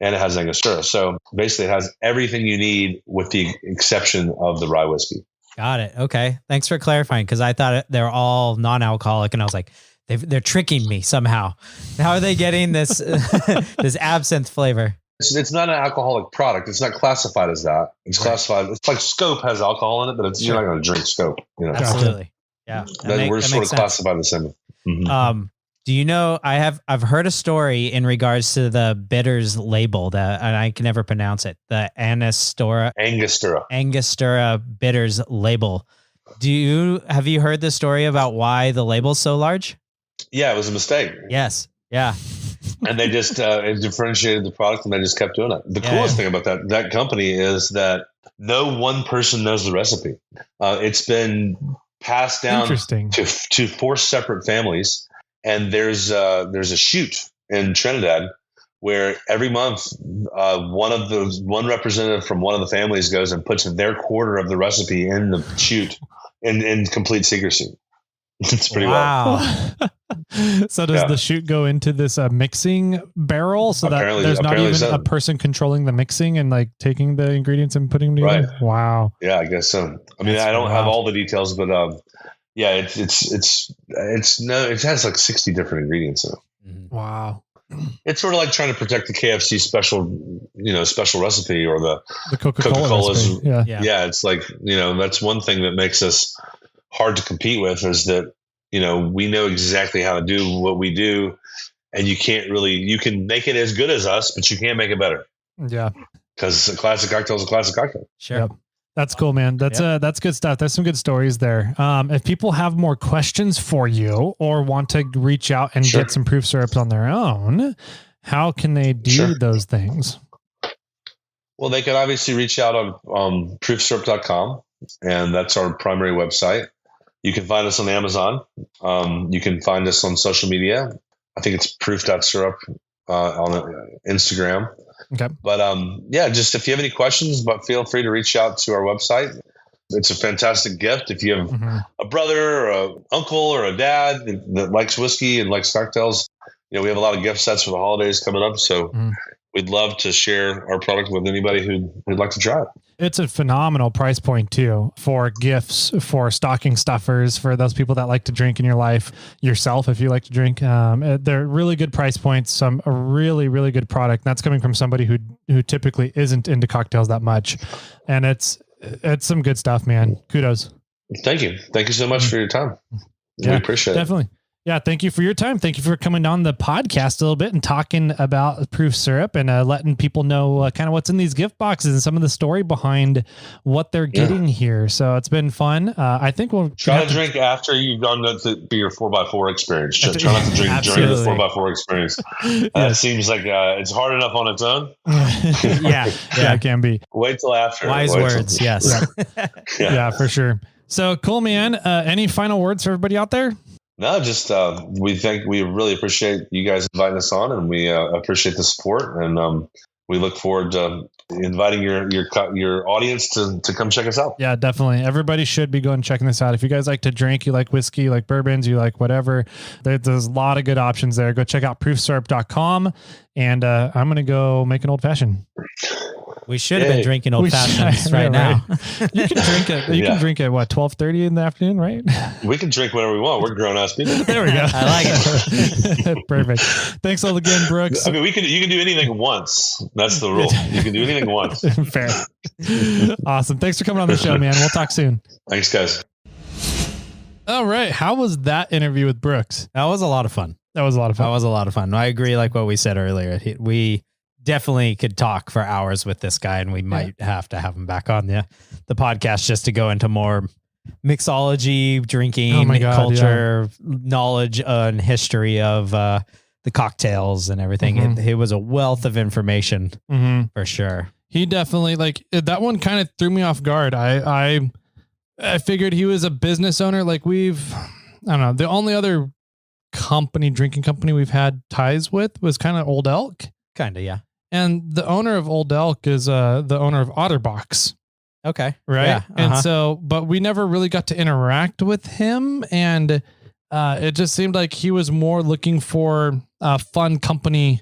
And it has Angostura. So basically, it has everything you need with the exception of the rye whiskey. Got it. Okay. Thanks for clarifying, because I thought they're all non-alcoholic, and I was like, they're tricking me somehow. How are they getting this this absinthe flavor? It's not an alcoholic product. It's not classified as that. It's classified. It's like Scope has alcohol in it, but you're not going to drink Scope. Absolutely. Yeah. We're sort of classified the same. Mm-hmm. Do you know, I've heard a story in regards to the bitters label, and I can never pronounce it, the Angostura bitters label. Have you heard the story about why the label's so large? Yeah, it was a mistake. Yes. Yeah. And they just differentiated the product, and they just kept doing it. The coolest thing about that company is that no one person knows the recipe. It's been passed down to 4 separate families. And there's a shoot in Trinidad where every month one representative from one of the families goes and puts their quarter of the recipe in the shoot in complete secrecy. It's pretty wow. So does the shoot go into this mixing barrel so that there's not even a person controlling the mixing and like taking the ingredients and putting them together? Right. Wow. Yeah, I guess so. I mean, I don't have all the details, but yeah, it has like 60 different ingredients in it. Wow. It's sort of like trying to protect the KFC special recipe or the Coca-Cola's. Yeah. It's like, that's one thing that makes us hard to compete with is that, we know exactly how to do what we do, and you can make it as good as us, but you can't make it better. Yeah. Because a classic cocktail is a classic cocktail. Sure. Yep. That's cool, man. That's good stuff. There's some good stories there. If people have more questions for you or want to reach out and get some proof syrups on their own, how can they do those things? Well, they can obviously reach out on proofsyrup.com, and that's our primary website. You can find us on Amazon. You can find us on social media. I think it's proof.syrup on Instagram. Okay. But just if you have any questions, but feel free to reach out to our website. It's a fantastic gift. If you have a brother or an uncle or a dad that likes whiskey and likes cocktails, we have a lot of gift sets for the holidays coming up. So we'd love to share our product with anybody who'd like to try it. It's a phenomenal price point too for gifts, for stocking stuffers, for those people that like to drink in your life, yourself, if you like to drink. They're really good price points, a really, really good product. That's coming from somebody who typically isn't into cocktails that much. And it's some good stuff, man. Kudos. Thank you. Thank you so much for your time. We appreciate it. Definitely. Yeah, thank you for your time. Thank you for coming on the podcast a little bit and talking about proof syrup and letting people know kind of what's in these gift boxes and some of the story behind what they're getting here. So it's been fun. I think we'll try to drink after you've gone to your 4x4 experience. Try not to drink during the 4x4 experience. It seems like it's hard enough on its own. Yeah, it can be. Wait till after. Wise words, yes. Yeah, for sure. So cool, man. Any final words for everybody out there? No, just we really appreciate you guys inviting us on, and we appreciate the support, and we look forward to inviting your audience to come check us out. Yeah, definitely. Everybody should be going and checking this out. If you guys like to drink, you like whiskey, you like bourbons, you like whatever, there's a lot of good options there. Go check out proofsyrup.com, and I'm going to go make an old fashioned. We should have been drinking old fashions right now. You can drink it. You can drink at what, 12:30 in the afternoon, right? We can drink whenever we want. We're grown ass people. There we go. I like it. Perfect. Thanks all again, Brooks. I mean, you can do anything once. That's the rule. You can do anything once. Fair. Awesome. Thanks for coming on the show, man. We'll talk soon. Thanks, guys. All right. How was that interview with Brooks? That was a lot of fun. That was a lot of fun. I agree. Like what we said earlier, we definitely could talk for hours with this guy, and we might have to have him back on the podcast just to go into more mixology, drinking, culture, knowledge and history of the cocktails and everything. It was a wealth of information for sure. He definitely, like, that one kind of threw me off guard. I figured he was a business owner. Like I don't know, the only other company, drinking company we've had ties with was kind of Old Elk. Kind of, yeah. And the owner of Old Elk is the owner of Otterbox. Okay. Right. Yeah, And so, but we never really got to interact with him. And it just seemed like he was more looking for a fun company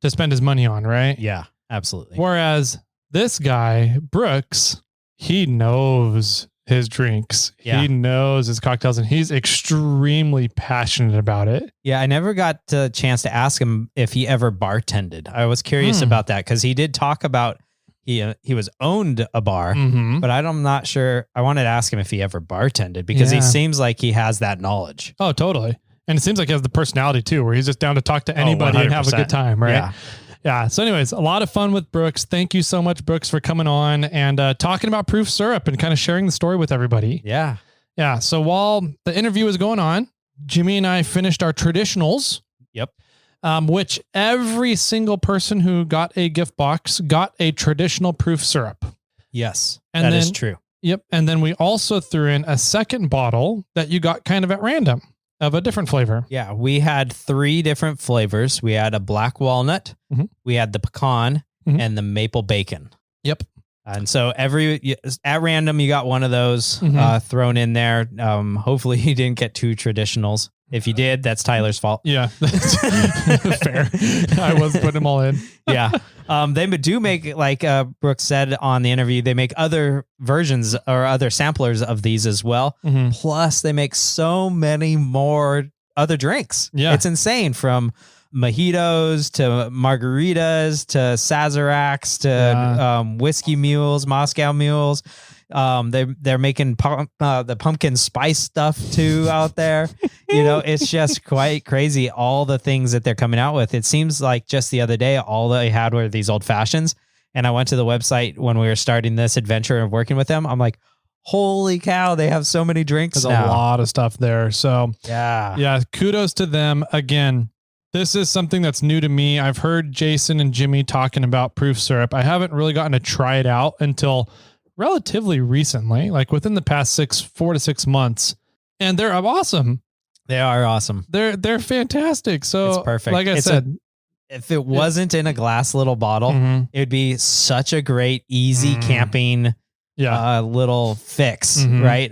to spend his money on. Right. Yeah, absolutely. Whereas this guy, Brooks, he knows his drinks. Yeah. He knows his cocktails, and he's extremely passionate about it. Yeah, I never got the chance to ask him if he ever bartended. I was curious about that because he did talk about he was owned a bar, but I'm not sure. I wanted to ask him if he ever bartended because he seems like he has that knowledge. Oh, totally. And it seems like he has the personality too, where he's just down to talk to anybody and have a good time, right? Yeah. Yeah. So anyways, a lot of fun with Brooks. Thank you so much, Brooks, for coming on and talking about proof syrup and kind of sharing the story with everybody. Yeah. Yeah. So while the interview was going on, Jimmy and I finished our traditionals. Yep. Which every single person who got a gift box got a traditional proof syrup. Yes. And that then, is true. Yep. And then we also threw in a second bottle that you got kind of at random of a different flavor. Yeah. We had 3 different flavors. We had a black walnut, we had the pecan, and the maple bacon. Yep. And so at random, you got one of those thrown in there. Hopefully you didn't get 2 traditionals. If you did, that's Tyler's fault. Yeah. Fair. I was putting them all in. Yeah. They do make, like Brooks said on the interview, they make other versions or other samplers of these as well. Plus they make so many more other drinks. Yeah. It's insane, from mojitos to margaritas to Sazeracs to whiskey mules, Moscow mules. They're making the pumpkin spice stuff too out there. It's just quite crazy, all the things that they're coming out with. It seems like just the other day, all they had were these old fashions. And I went to the website when we were starting this adventure of working with them. I'm like, holy cow, they have so many drinks. There's a lot of stuff there. So yeah, kudos to them. Again, this is something that's new to me. I've heard Jason and Jimmy talking about proof syrup. I haven't really gotten to try it out until relatively recently, like within the past 4 to 6 months. And they're awesome. They are awesome. They're fantastic. So it's perfect. Like I said, if it wasn't in a glass little bottle, it would be such a great, easy camping little fix, right?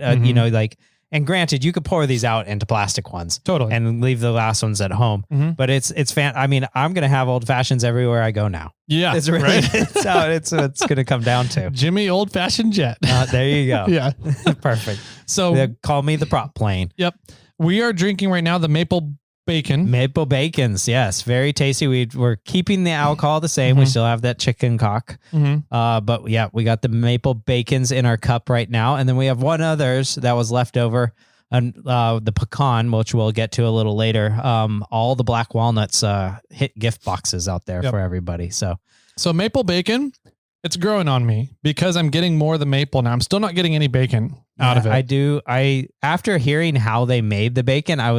And granted, you could pour these out into plastic ones totally and leave the last ones at home. But it's I mean, I'm going to have old fashions everywhere I go now. Yeah. It's really, right? it's how it's going to come down to. Jimmy Old Fashioned Jet. There you go. Yeah. Perfect. So they call me the prop plane. Yep. We are drinking right now the maple bacon. Maple bacons. Yes. Very tasty. We're keeping the alcohol the same. We still have that chicken cock. But yeah, we got the maple bacons in our cup right now. And then we have one others that was left over. And the pecan, which we'll get to a little later. All the black walnuts hit gift boxes out there for everybody. So maple bacon, it's growing on me because I'm getting more of the maple now. I'm still not getting any bacon out of it. After hearing how they made the bacon, I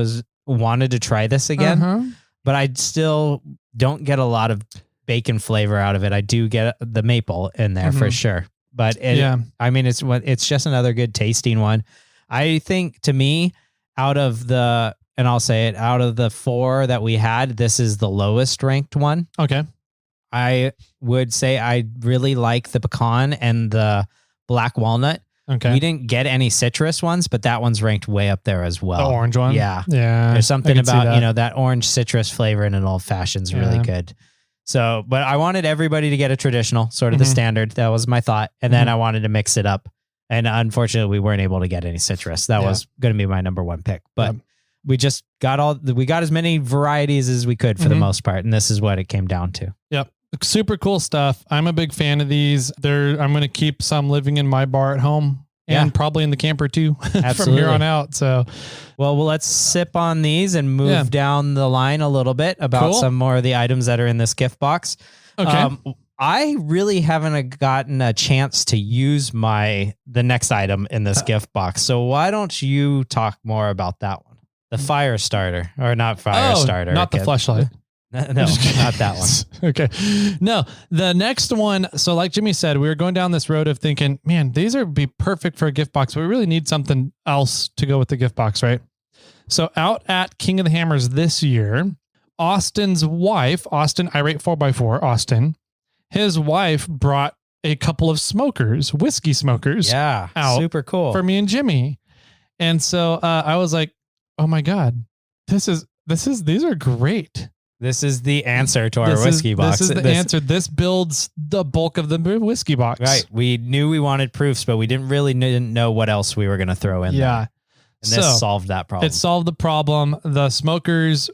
wanted to try this again, but I still don't get a lot of bacon flavor out of it. I do get the maple in there for sure, but I mean, it's just another good tasting one. I think, to me, out of the 4 that we had, this is the lowest ranked one. Okay. I would say I really like the pecan and the black walnut. Okay. We didn't get any citrus ones, but that one's ranked way up there as well. The orange one? Yeah. Yeah. There's something about, that orange citrus flavor in an old fashioned is really good. So, but I wanted everybody to get a traditional, sort of the standard. That was my thought. And then I wanted to mix it up. And unfortunately, we weren't able to get any citrus. That was going to be my number 1 pick. But we just got we got as many varieties as we could for the most part. And this is what it came down to. Yep. Super cool stuff. I'm a big fan of these. I'm going to keep some living in my bar at home and probably in the camper too from here on out. So, well, let's sip on these and move down the line a little bit about some more of the items that are in this gift box. Okay. I really haven't gotten a chance to use the next item in this gift box. So why don't you talk more about that one? The fire starter, or not fire starter. Not the fleshlight. No, not that one. Okay. No, the next one. So like Jimmy said, we were going down this road of thinking, man, these would be perfect for a gift box, but we really need something else to go with the gift box, right? So out at King of the Hammers this year, Austin's wife, Austin Irate 4x4, Austin, his wife brought a couple of smokers, whiskey smokers. Yeah. Out Super cool. for me and Jimmy. And so I was like, oh my God, these are great. This is the answer to our whiskey box. This is the answer. This builds the bulk of the whiskey box. Right. We knew we wanted proofs, but we didn't know what else we were going to throw in there. And this solved that problem. It solved the problem. The smokers,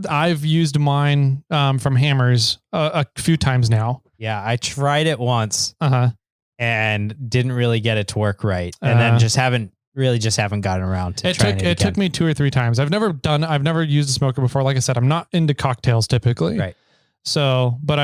I've used mine from Hammers a few times now. Yeah, I tried it once and didn't really get it to work right. And then just haven't gotten around to trying it again. It took me 2 or 3 times. I've never used a smoker before. Like I said, I'm not into cocktails typically. Right. So, but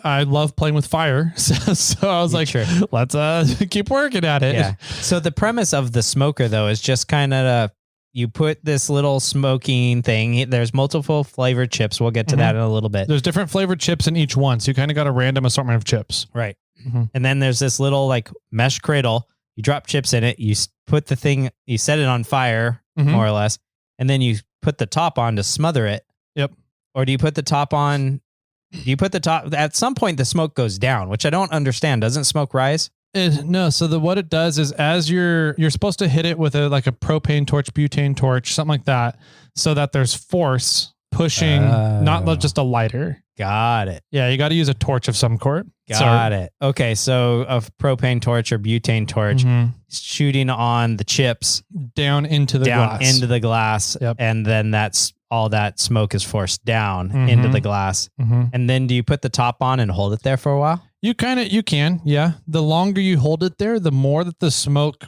I love playing with fire. So I was like, let's keep working at it. Yeah. So the premise of the smoker though is just kind of you put this little smoking thing. There's multiple flavored chips. We'll get to that in a little bit. There's different flavored chips in each one. So you kind of got a random assortment of chips. Right. And then there's this little like mesh cradle. You drop chips in it. You put the thing, you set it on fire more or less. And then you put the top on to smother it. Yep. Or do you put the top on? At some point the smoke goes down, which I don't understand. Doesn't smoke rise? No. So what it does is as you're supposed to hit it with a propane torch, butane torch, something like that, so that there's force pushing, not just a lighter. Got it. Yeah. You got to use a torch of some sort. Got it. Okay. So a propane torch or butane torch shooting on the chips down into the glass. Yep. And then all that smoke is forced down into the glass. And then do you put the top on and hold it there for a while? You can. Yeah. The longer you hold it there, the more that the smoke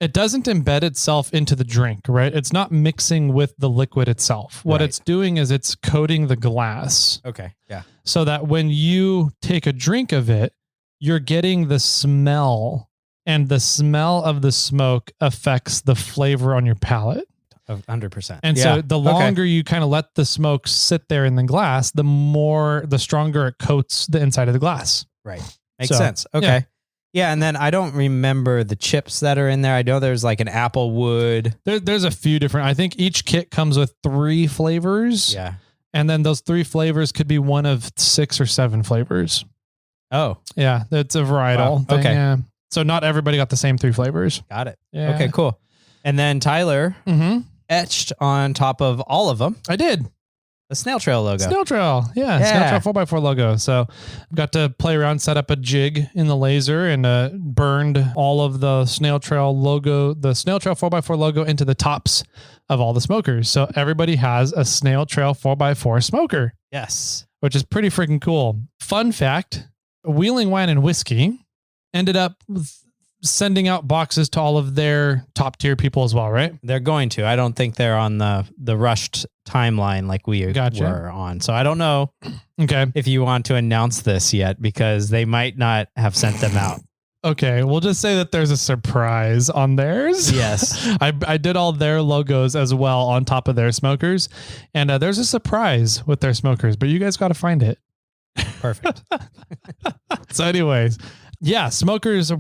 it doesn't embed itself into the drink, right? It's not mixing with the liquid itself. What it's doing is it's coating the glass. Okay. Yeah. So that when you take a drink of it, you're getting the smell, and the smell of the smoke affects the flavor on your palate. 100%. And so the longer you kind of let the smoke sit there in the glass, the stronger it coats the inside of the glass. Right. Makes sense. Okay. Yeah. And then I don't remember the chips that are in there. I know there's like an apple wood. There's a few different, I think each kit comes with 3 flavors. Yeah. And then those 3 flavors could be one of 6 or 7 flavors. Oh. Yeah. That's a varietal thing. Okay. Yeah. So not everybody got the same 3 flavors. Got it. Yeah. Okay, cool. And then Tyler etched on top of all of them. I did. The Snail Trail logo. Snail Trail. Yeah. Snail Trail 4x4 logo. So got to play around, set up a jig in the laser and burned all of the Snail Trail logo, the Snail Trail 4x4 logo into the tops of all the smokers. So everybody has a Snail Trail 4x4 smoker. Yes. Which is pretty freaking cool. Fun fact, Wheeling Wine and Whiskey ended up sending out boxes to all of their top tier people as well, right? They're going to. I don't think they're on the rushed timeline like we were on. So I don't know if you want to announce this yet, because they might not have sent them out. Okay, we'll just say that there's a surprise on theirs. Yes. I did all their logos as well on top of their smokers. And there's a surprise with their smokers, but you guys got to find it. Perfect. So anyways, yeah, smokers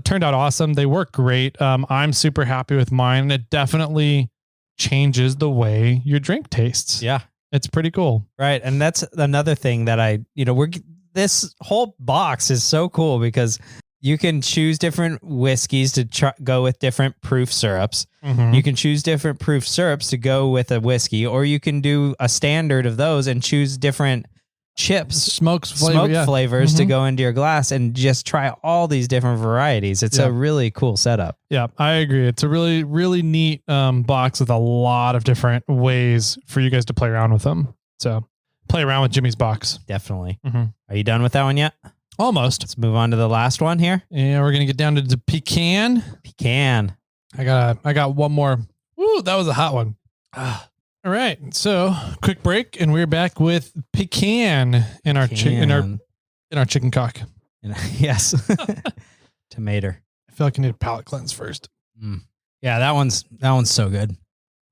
turned out awesome. They work great. I'm super happy with mine. It definitely changes the way your drink tastes. Yeah. It's pretty cool. Right. And that's another thing that this whole box is so cool because you can choose different whiskeys to go with different proof syrups. You can choose different proof syrups to go with a whiskey, or you can do a standard of those and choose different chips, smoke flavors to go into your glass and just try all these different varieties. It's a really cool setup. Yeah, I agree. It's a really, really neat box with a lot of different ways for you guys to play around with them. So play around with Jimmy's box. Definitely. Are you done with that one yet? Almost. Let's move on to the last one here. Yeah, we're going to get down to the pecan. Pecan. I got one more. Ooh, that was a hot one. All right. So quick break and we're back with pecan in our chicken cock. Yes. Tomato. I feel like I need a palate cleanse first. Yeah, that one's so good.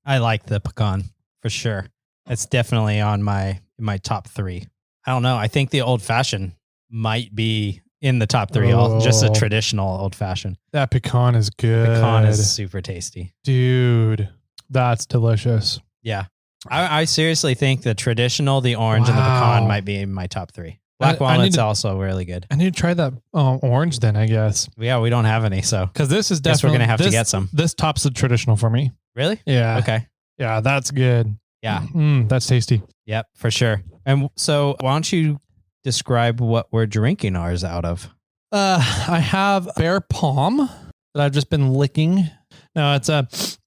I like the pecan for sure. It's definitely on my top 3. I don't know. I think the old fashioned might be in the top 3. Just a traditional old fashioned. That pecan is good. Pecan is super tasty. Dude. That's delicious. Yeah. I seriously think the traditional, the orange, and the pecan might be in my top 3. Black walnut's also really good. I need to try that orange then, I guess. Yeah, we don't have any, so. Because this is Guess definitely... we're going to have to get some. This tops the traditional for me. Really? Yeah. Okay. Yeah, that's good. Yeah. That's tasty. Yep, for sure. And so why don't you describe what we're drinking ours out of? I have Bear Palm that I've just been licking. No,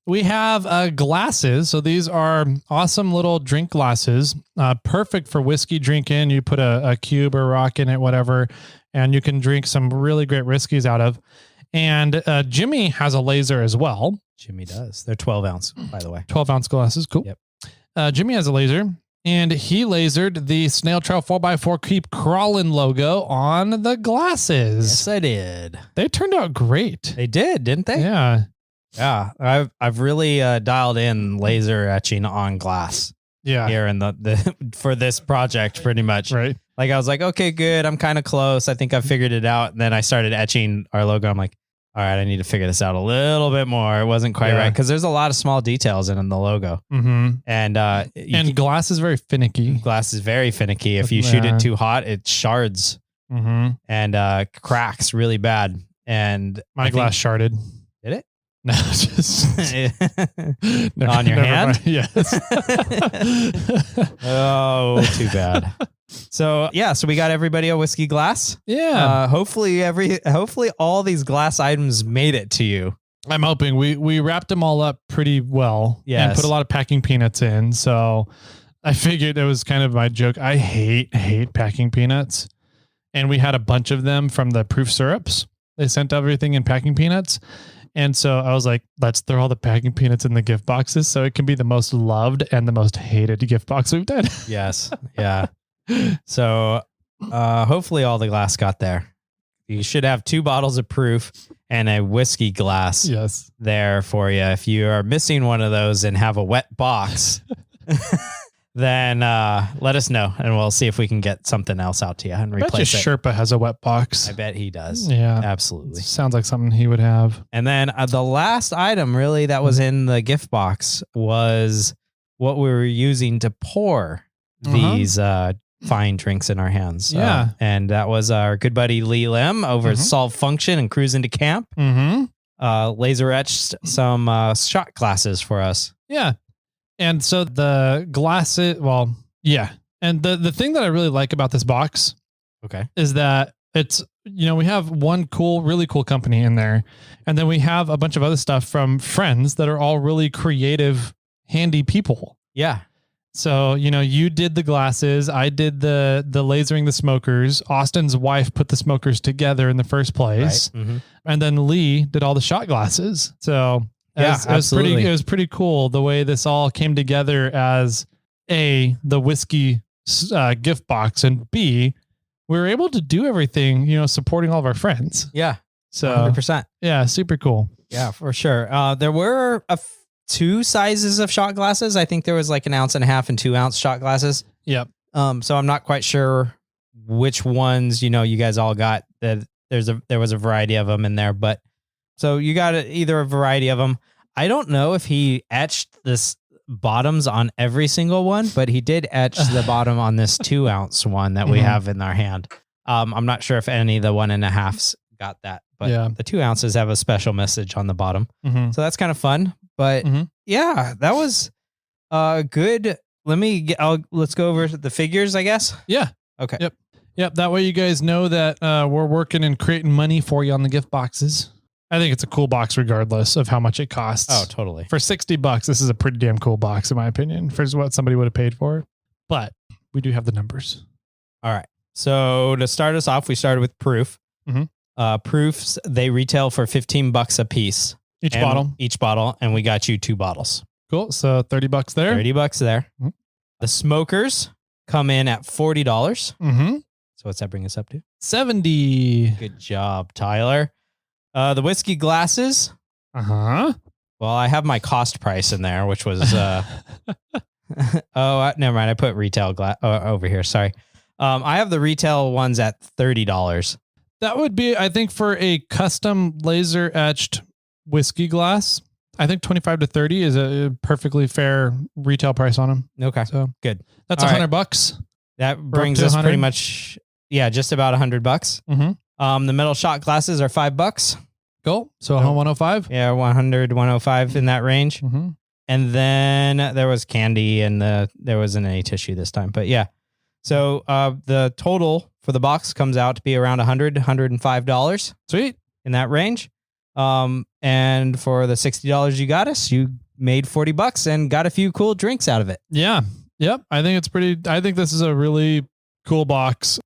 we have glasses. So these are awesome little drink glasses, perfect for whiskey drinking. You put a cube or rock in it, whatever, and you can drink some really great whiskeys out of. And Jimmy has a laser as well. Jimmy does. They're 12 ounce, by the way. 12 ounce glasses. Cool. Yep. Jimmy has a laser. And he lasered the Snail Trail 4x4 Keep Crawlin' logo on the glasses. Yes, I did. They turned out great. They did, didn't they? Yeah. Yeah. I've really dialed in laser etching on glass. Yeah. Here in the for this project, pretty much. Right. Like I was like, okay, good. I'm kind of close. I think I figured it out. And then I started etching our logo. I'm like, all right, I need to figure this out a little bit more. It wasn't quite right because there's a lot of small details in the logo. Mm-hmm. And glass is very finicky. Glass is very finicky. If you shoot it too hot, it shards and cracks really bad. And my glass sharded. Did it? No, just on your hand. Mind. Yes. Oh, too bad. So we got everybody a whiskey glass. Yeah. Hopefully all these glass items made it to you. I'm hoping we wrapped them all up pretty well. Yes. And put a lot of packing peanuts in. So I figured it was kind of my joke. I hate packing peanuts. And we had a bunch of them from the proof syrups. They sent everything in packing peanuts. And so I was like, let's throw all the packing peanuts in the gift boxes so it can be the most loved and the most hated gift box we've done. Yes. Yeah. So hopefully all the glass got there. You should have 2 bottles of proof and a whiskey glass there for you. If you are missing one of those and have a wet box, then let us know and we'll see if we can get something else out to you and replace it. Sherpa has a wet box. I bet he does. Yeah. Absolutely. Sounds like something he would have. And then the last item really that was in the gift box was what we were using to pour these fine drinks in our hands. Yeah. And that was our good buddy Lee Lim over at Solve Function and Cruise into Camp. Laser etched some shot glasses for us. Yeah. And so the glasses, and the thing that I really like about this box is that it's, we have one really cool company in there. And then we have a bunch of other stuff from friends that are all really creative, handy people. Yeah. So, you did the glasses. I did the lasering the smokers. Austin's wife put the smokers together in the first place. Right. And then Lee did all the shot glasses. So it was pretty cool the way this all came together as the whiskey gift box, and B, we were able to do everything, supporting all of our friends. Yeah. So 100%. Yeah. Super cool. Yeah, for sure. There were 2 sizes of shot glasses. I think there was like 1.5 ounce and 2 ounce shot glasses. Yep. So I'm not quite sure which ones, you guys all got. That there was a variety of them in there, but so you got either a variety of them. I don't know if he etched this bottoms on every single one, but he did etch the bottom on this 2 ounce one that we have in our hand. I'm not sure if any of the 1.5s got that, but the 2 ounces have a special message on the bottom. So that's kind of fun. But that was good. Let's go over the figures, I guess. Yeah. Okay. Yep. That way you guys know that we're working and creating money for you on the gift boxes. I think it's a cool box regardless of how much it costs. Oh, totally. For $60, this is a pretty damn cool box, in my opinion, for what somebody would have paid for it. But we do have the numbers. All right. So to start us off, we started with proof. Proofs, they retail for $15 a piece. Each bottle. And we got you 2 bottles. Cool. So $30 there. $30 there. The smokers come in at $40. So what's that bring us up to? $70. Good job, Tyler. The whiskey glasses. Well, I have my cost price in there, which was, never mind. I put retail over here. Sorry. I have the retail ones at $30. That would be, I think, for a custom laser etched whiskey glass, I think 25 to 30 is a perfectly fair retail price on them. Okay. So Good. that's All right. $100. That brings to us 100. pretty much, just about $100. Mm-hmm. The metal shot glasses are $5. Cool. So 105. Yeah, 100, 105 in that range. Mm-hmm. And then there was candy and there wasn't any tissue this time. But yeah. So the total for the box comes out to be around $100, $105. Sweet. In that range. And for the $60 you got us, you made $40 and got a few cool drinks out of it. Yeah. Yep. I think this is a really cool box.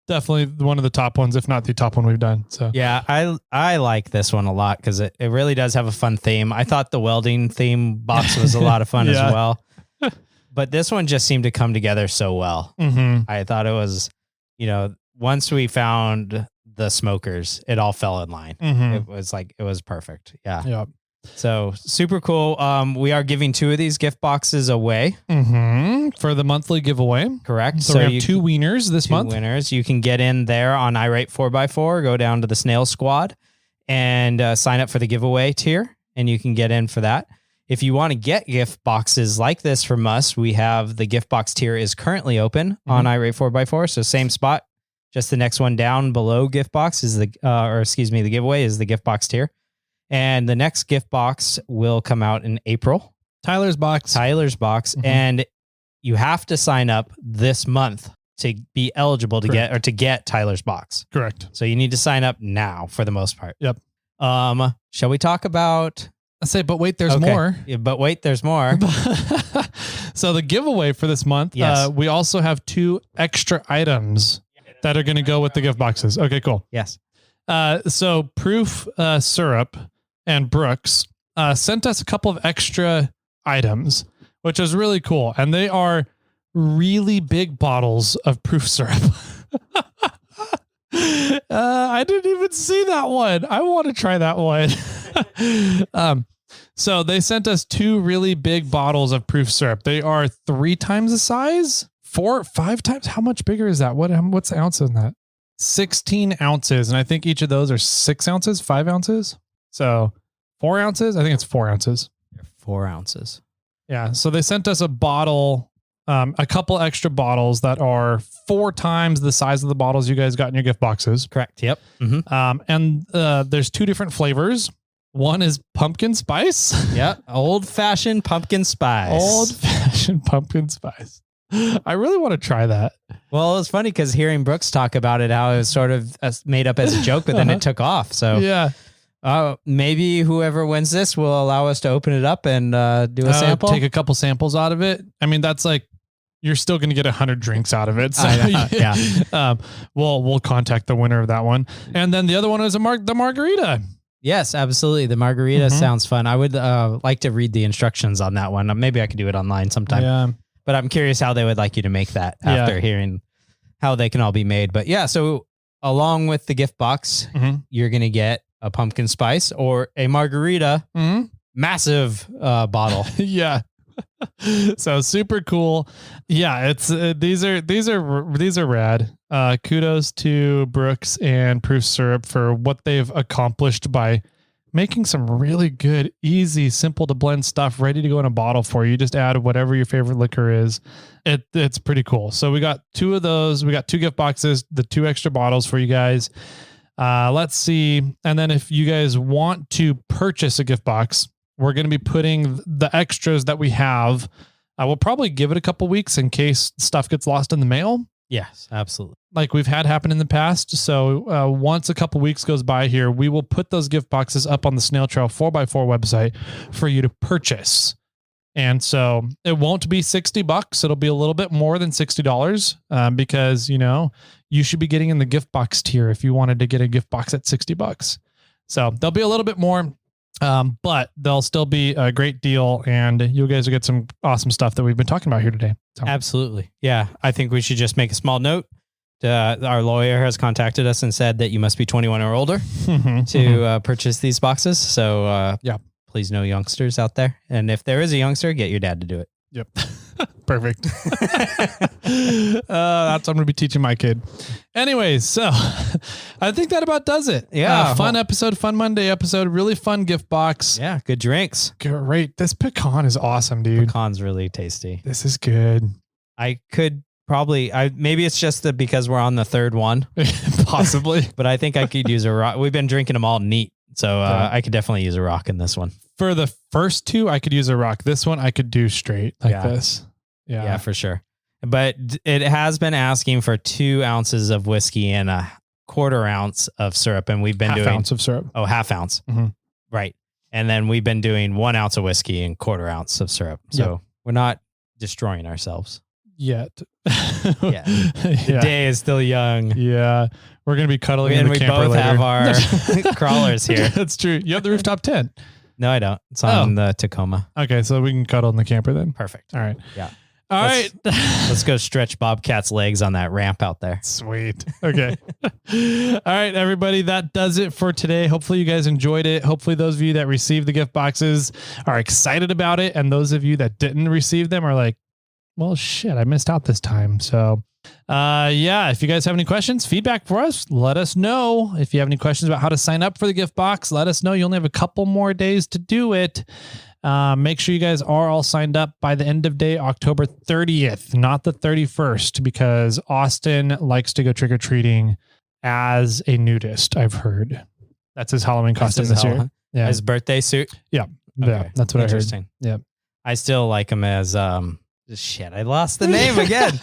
Definitely one of the top ones, if not the top one we've done. So yeah, I like this one a lot because it really does have a fun theme. I thought the welding theme box was a lot of fun as well. But this one just seemed to come together so well. Mm-hmm. I thought it was, once we found the smokers, it all fell in line. Mm-hmm. It was perfect. Yeah. Yep. So super cool. We are giving 2 of these gift boxes away. Mm-hmm. For the monthly giveaway. Correct. So we have 2 winners this month. 2 winners. You can get in there on irate 4x4, go down to the Snail Squad and sign up for the giveaway tier, and you can get in for that. If you want to get gift boxes like this from us, we have the gift box tier is currently open on irate 4x4. So same spot, just the next one down below gift box is the giveaway is the gift box tier. And the next gift box will come out in April. Tyler's box. Mm-hmm. And you have to sign up this month to be eligible to get Tyler's box. Correct. So you need to sign up now for the most part. Yep. Shall we talk about... I say, but wait, there's more. Yeah, but wait, there's more. So the giveaway for this month, we also have 2 extra items that are going to go with the gift boxes. Okay, cool. Yes. So Proof Syrup and Brooks sent us a couple of extra items, which is really cool. And they are really big bottles of Proof Syrup. I didn't even see that one. I want to try that one. So they sent us 2 really big bottles of Proof Syrup. They are 3 times the size, 4, 5 times. How much bigger is that? What's the ounce in that? 16 ounces. And I think each of those are 6 ounces, 5 ounces. So 4 ounces. I think it's 4 ounces. 4 ounces. Yeah. So they sent us a bottle, a couple extra bottles that are 4 times the size of the bottles you guys got in your gift boxes. Correct. Yep. Mm-hmm. And there's 2 different flavors. One is pumpkin spice. Yeah. Old-fashioned pumpkin spice. Old-fashioned pumpkin spice. I really want to try that. Well, it's funny because hearing Brooks talk about it, how it was sort of made up as a joke, but then it took off. So yeah, maybe whoever wins this will allow us to open it up and do a sample. Take a couple samples out of it. I mean, that's like, you're still going to get 100 drinks out of it. So yeah. We'll contact the winner of that one. And then the other one is the margarita. Yes, absolutely. The margarita sounds fun. I would like to read the instructions on that one. Maybe I could do it online sometime. Yeah. But I'm curious how they would like you to make that after hearing how they can all be made. But yeah, so along with the gift box, you're going to get a pumpkin spice or a margarita, massive bottle. Yeah. So super cool. Yeah, it's these are rad. Kudos to Brooks and Proof Syrup for what they've accomplished by making some really good, easy, simple to blend stuff ready to go in a bottle for you. Just add whatever your favorite liquor is. It's pretty cool. So we got 2 of those. We got 2 gift boxes, the 2 extra bottles for you guys. Let's see. And then if you guys want to purchase a gift box, we're going to be putting the extras that we have. We'll probably give it a couple weeks in case stuff gets lost in the mail. Yes, absolutely. Like we've had happen in the past. So once a couple weeks goes by here, we will put those gift boxes up on the Snail Trail 4x4 website for you to purchase. And so it won't be $60. It'll be a little bit more than $60 because, you should be getting in the gift box tier if you wanted to get a gift box at $60. So there'll be a little bit more. But they'll still be a great deal, and you guys will get some awesome stuff that we've been talking about here today. So. Absolutely. Yeah. I think we should just make a small note. Our lawyer has contacted us and said that you must be 21 or older to purchase these boxes. So please no youngsters out there. And if there is a youngster, get your dad to do it. Yep. Perfect. That's what I'm going to be teaching my kid. Anyways, so I think that about does it. Yeah. Fun episode, fun Monday episode, really fun gift box. Yeah, good drinks. Great. This pecan is awesome, dude. Pecan's really tasty. This is good. I could probably, maybe it's just that because we're on the third one. Possibly. But I think I could use a rock. We've been drinking them all neat. So I could definitely use a rock in this one. For the first two, I could use a rock. This one, I could do straight like this. Yeah, for sure. But it has been asking for 2 ounces of whiskey and a 1/4 ounce of syrup. And we've been doing half ounce of syrup. Oh, half ounce. Mm-hmm. Right. And then we've been doing 1 ounce of whiskey and 1/4 ounce of syrup. So we're not destroying ourselves yet. The day is still young. Yeah. We're going to be cuddling in the we camper both later. have our crawlers here. That's true. You have the rooftop tent. No, I don't. It's on the Tacoma. Okay. So we can cuddle in the camper then. Perfect. All right. Yeah. All right. Let's go stretch Bobcat's legs on that ramp out there. Sweet. Okay. All right, everybody. That does it for today. Hopefully you guys enjoyed it. Hopefully those of you that received the gift boxes are excited about it. And those of you that didn't receive them are like, well, shit, I missed out this time. So if you guys have any questions, feedback for us, let us know. If you have any questions about how to sign up for the gift box, let us know. You only have a couple more days to do it. Make sure you guys are all signed up by the end of day, October 30th, not the 31st, because Austin likes to go trick-or-treating as a nudist, I've heard. That's his Halloween costume this year. Yeah. His birthday suit? Yeah. Okay. Yeah, that's what I heard. Interesting. Yeah. I still like him as shit. I lost the name again.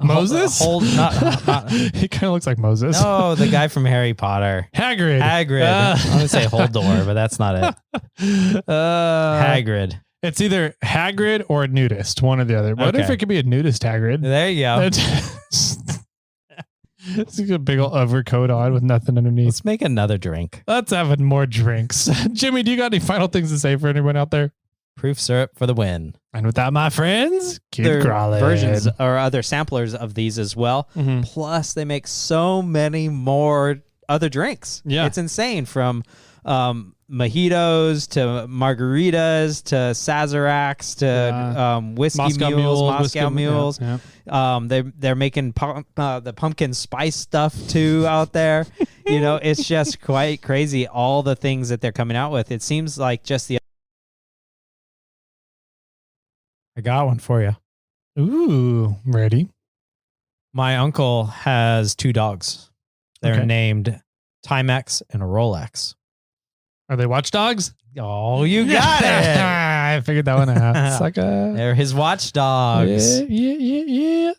Moses? Not He kind of looks like Moses. No, the guy from Harry Potter. Hagrid. I'm going to say Holdor, but that's not it. Hagrid. It's either Hagrid or a nudist, one or the other. What if it could be a nudist Hagrid? There you go. It's like a big old overcoat on with nothing underneath. Let's make another drink. Let's have more drinks. Jimmy, do you got any final things to say for anyone out there? Proof syrup for the win. And with that, my friends, keep crawling. Versions or other samplers of these as well. Mm-hmm. Plus, they make so many more other drinks. Yeah. It's insane, from mojitos to margaritas to Sazeracs to whiskey Moscow mules. Yeah. They're making the pumpkin spice stuff too out there. It's just quite crazy, all the things that they're coming out with. It seems like just the I got one for you. Ooh, ready? My uncle has 2 dogs. They're named Timex and a Rolex. Are they watchdogs? Oh, you got it. I figured that one out. It's like They're his watchdogs. Yeah.